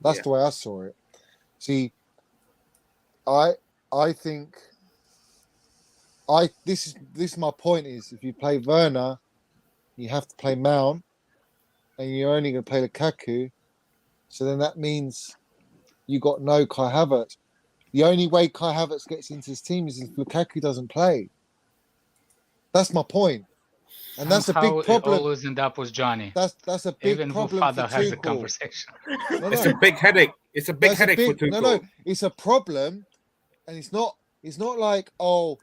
That's the way I saw it. See, I think this is my point is if you play Werner, you have to play Mount, and you're only going to play Lukaku. So then that means you got no Kai Havertz. The only way Kai Havertz gets into his team is if Lukaku doesn't play. That's my point. And that's a Somehow big problem. It always end up with Johnny. That's a big Even problem father for has the Tuchel. conversation. It's a big headache. It's a big headache for Tuchel. No, it's a problem, and it's not like, oh,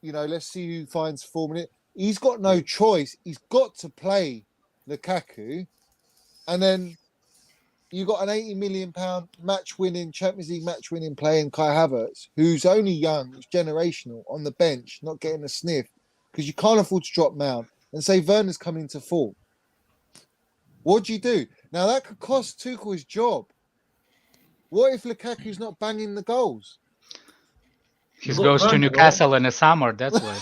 let's see who finds 4 minutes. He's got no choice. He's got to play Lukaku, and then you got an £80 million Champions League match-winning player in Kai Havertz, who's only young, who's generational, on the bench, not getting a sniff, because you can't afford to drop Mount and say Werner's coming to full. What do you do? Now, that could cost Tuchel his job. What if Lukaku's not banging the goals? He goes to Newcastle in the summer, that's why.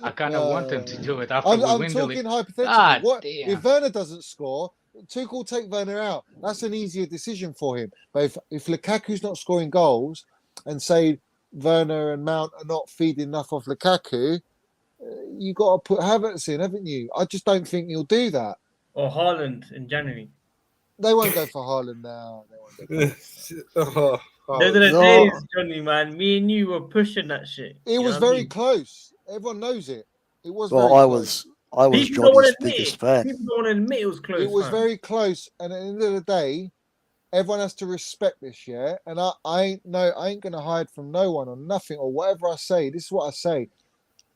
I kind of want him to do it after we win the league. I'm talking hypothetically. If Werner doesn't score, Tuchel will take Werner out. That's an easier decision for him. But if Lukaku's not scoring goals and say Werner and Mount are not feeding enough off Lukaku, you got to put Havertz in, haven't you? I just don't think he'll do that. Or Haaland in January. They won't go for Haaland now. Those are the days, Johnny, man. Me and you were pushing that shit. It was very close. Everyone knows it. It was well, very close. I was Johnny's biggest fan. People don't want to admit it was close. It was very close. And at the end of the day, everyone has to respect this, yeah? And I ain't going to hide from no one or nothing or whatever I say. This is what I say.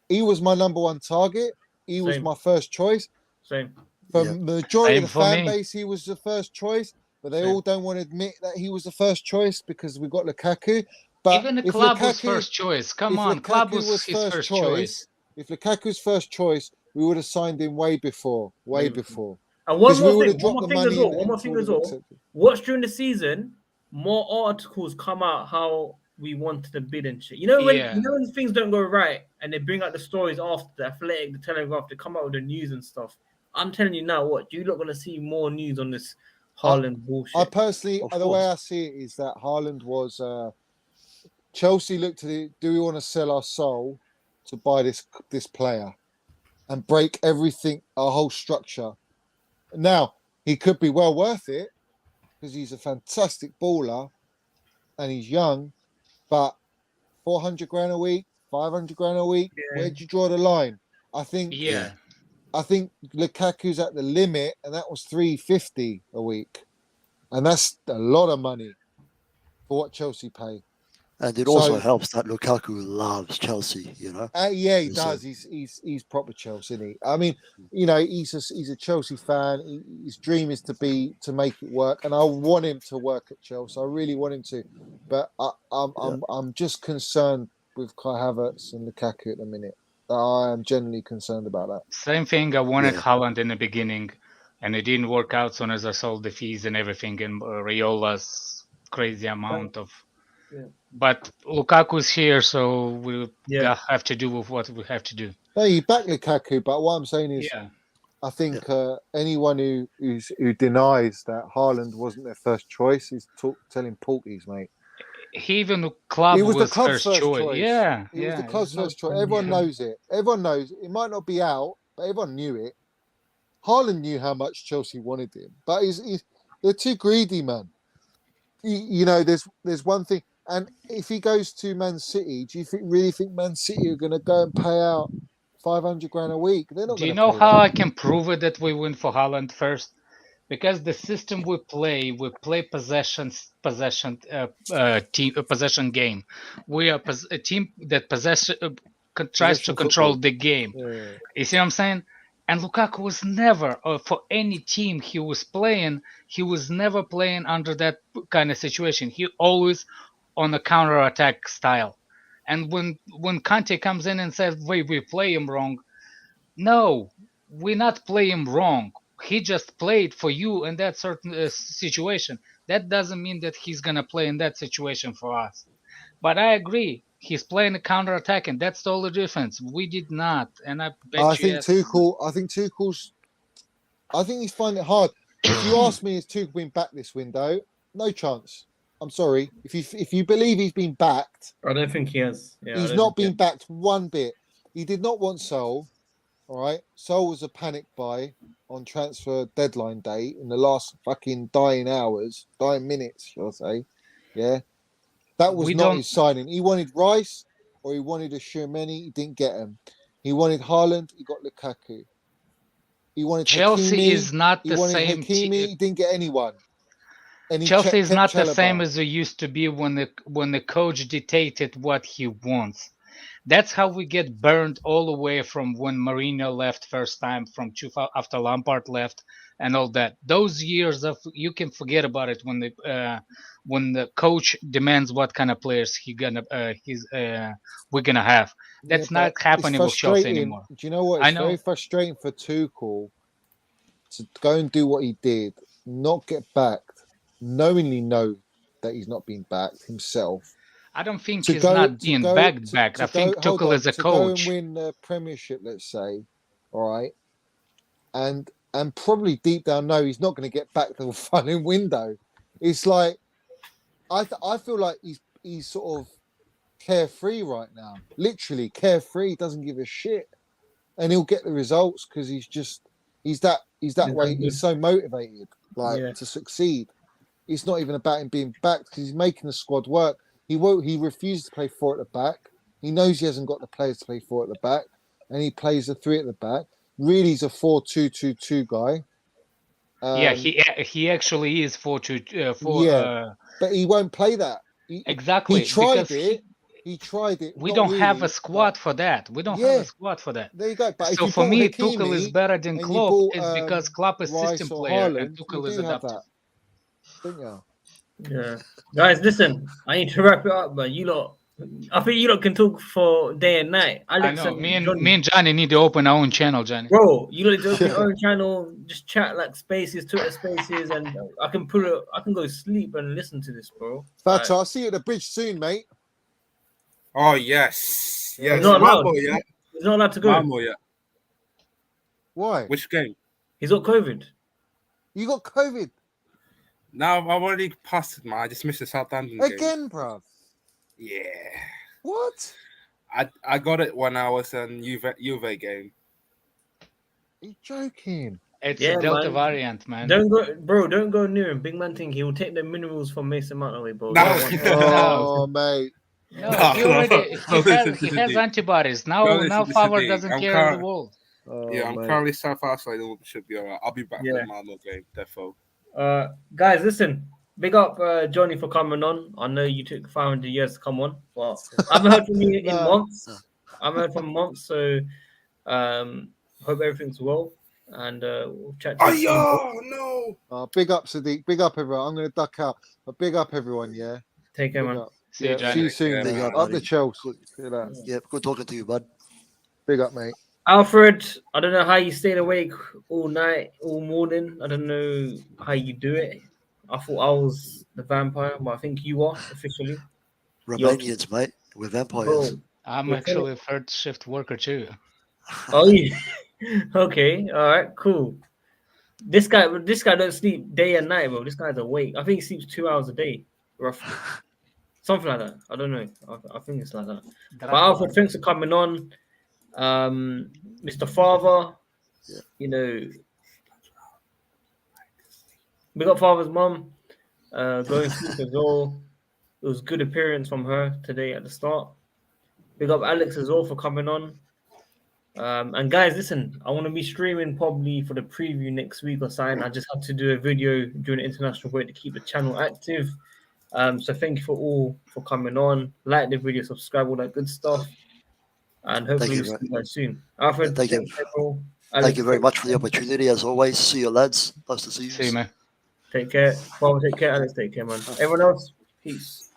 He was my number one target. He was my first choice. Same. For the majority of the fan base, he was the first choice. But they all don't want to admit that he was the first choice because we got Lukaku. But even the club was first choice. Come on, club was his first choice. If Lukaku's first choice, we would have signed him way before. And one more thing as well. Watch during the season, more articles come out how we wanted to bid and shit. When things don't go right and they bring out the stories after the Athletic, the Telegraph, they come out with the news and stuff. I'm telling you now, you're not going to see more news on this Haaland bullshit. I personally, the way I see it is that Haaland was Chelsea looked at it. Do we want to sell our soul to buy this player and break everything, our whole structure? Now he could be well worth it because he's a fantastic baller and he's young, but 400 grand a week, 500 grand a week. Yeah. Where'd you draw the line? I think Lukaku's at the limit, and that was 350 a week, and that's a lot of money for what Chelsea pay. And it also helps that Lukaku loves Chelsea, he does. He's proper Chelsea, isn't he? I mean, he's a Chelsea fan. His dream is to make it work, and I want him to work at Chelsea. I really want him to, but I'm just concerned with Kai Havertz and Lukaku at the minute. I am generally concerned about that. Same thing. I wanted Haaland in the beginning, and it didn't work out as soon as I sold the fees and everything, and Riola's crazy amount of. Yeah. But Lukaku's here, so we have to do with what we have to do. No, you back Lukaku, but what I'm saying is, I think anyone who denies that Haaland wasn't their first choice is telling porkies, mate. Even the club was the club's first choice. Yeah, it was the club's first choice. Everyone knows it. Everyone knows it. It might not be out, but everyone knew it. Haaland knew how much Chelsea wanted him, but they're too greedy, man. There's one thing. And if he goes to Man City, do you really think Man City are going to go and pay out 500 grand a week? They're not. Do you know how I can prove it that we win for Haaland first? Because the system we play possession game. We are a team that tries to control the game. Yeah. You see what I'm saying? And Lukaku was never, for any team he was never playing under that kind of situation. He always on a counter-attack style. And when Kanté comes in and says, we play him wrong. No, we not play him wrong. He just played for you in that certain situation. That doesn't mean that he's going to play in that situation for us. But I agree. He's playing a counter-attacking. That's the only difference. We did not. And I think Tuchel's... I think he's finding it hard. If you ask me, has Tuchel been back this window? No chance. I'm sorry. If you believe he's been backed... I don't think he has. Yeah, he's not been backed one bit. He did not want Sol. All right? Sol was a panic buy on transfer deadline day in the last fucking dying minutes, shall I say. Yeah? That was not his signing. He wanted Rice. or he wanted a Tchouaméni, he didn't get him. He wanted Haaland, he got Lukaku. He wanted Chelsea Hakimi, is not the same. Hakimi, he didn't get anyone. And Chelsea is not the Chalobah. same as it used to be when the coach dictated what he wants. That's how we get burned all the way from when Mourinho left first time, after Lampard left, and all that. Those years of you can forget about it when the coach demands what kind of players we're gonna have. That's not happening with Chelsea anymore. Do you know what? It's very frustrating for Tuchel to go and do what he did, not get backed, knowingly know that he's not being backed himself. I don't think he's not being backed. I think Tuchel is a coach. To go and win the Premiership, let's say, all right, and probably deep down know he's not going to get back the following window. It's like I feel like he's sort of carefree right now, literally carefree. He doesn't give a shit, and he'll get the results because he's that way. He's so motivated, to succeed. It's not even about him being backed because he's making the squad work. He refuses to play 4 at the back. He knows he hasn't got the players to play 4 at the back, and he plays the 3 at the back. Really, he's a 4-2-2-2 guy. He actually is 4-2-4. But he won't play that. Exactly. He tried it. We don't have a squad for that. There you go. But so for me, Tuchel is better than Klopp. It's because Klopp is system player and Tuchel is adaptive. Don't you? Yeah, guys, listen. I need to wrap it up, but I think you lot can talk for day and night. Alex, I know. Me and Johnny need to open our own channel, Johnny. Bro, you lot need to open your own channel. Just chat like Spaces, Twitter Spaces, and I can go sleep and listen to this, bro. Fatta, I'll see you at the bridge soon, mate. Oh yes. He's not allowed. He's not allowed to go. Mambo, yeah. Why? Which game? He's got COVID. You got COVID? No, I've already passed it, man. I just missed the Southampton game. Again, bruv? Yeah. What? I got it when I was in Juve game. Are you joking? It's a Delta variant, man. Don't go near him. Big man think he will take the minerals from Mason Mount away, bro. Oh, mate. No, he has antibodies. Now Favre doesn't care in the world. I'm currently South Africa, so it should be alright. I'll be back for the Malmo game, defo. Guys, listen. Big up Johnny for coming on. I know you took 500 years to come on, but I haven't heard from you in months. I haven't heard from months, so hope everything's well. And we'll chat to you soon. No. Big up, Sadiq. Big up, everyone. I'm going to duck out. But big up, everyone, yeah? Take care, man. See you, Johnny. See you soon. Big up the Chelsea. Good talking to you, bud. Big up, mate. Alfred, I don't know how you stayed awake all night, all morning. I don't know how you do it. I thought I was the vampire, but I think you are officially. Romanians, mate. We're vampires. Bro, I'm actually a third shift worker too. Oh, yeah. Okay. All right. Cool. This guy don't sleep day and night, bro. This guy's awake. I think he sleeps 2 hours a day, roughly. Something like that. I don't know. I think it's like that. But Alfred, thanks for coming on. Mr. Father, you know, we got Father's mum going sleep as well. It was good appearance from her today at the start. Big up Alex as well for coming on. And guys, listen, I want to be streaming probably for the preview next week or something. I just had to do a video during the international break to keep the channel active. So thank you for coming on. Like the video, subscribe, all that good stuff. And hopefully we'll see you guys soon. Alfred, thank you very much for the opportunity, as always. See you, lads. Nice to see you. See you, man. Take care. Father, take care. Alex, take care, man. Everyone else, peace.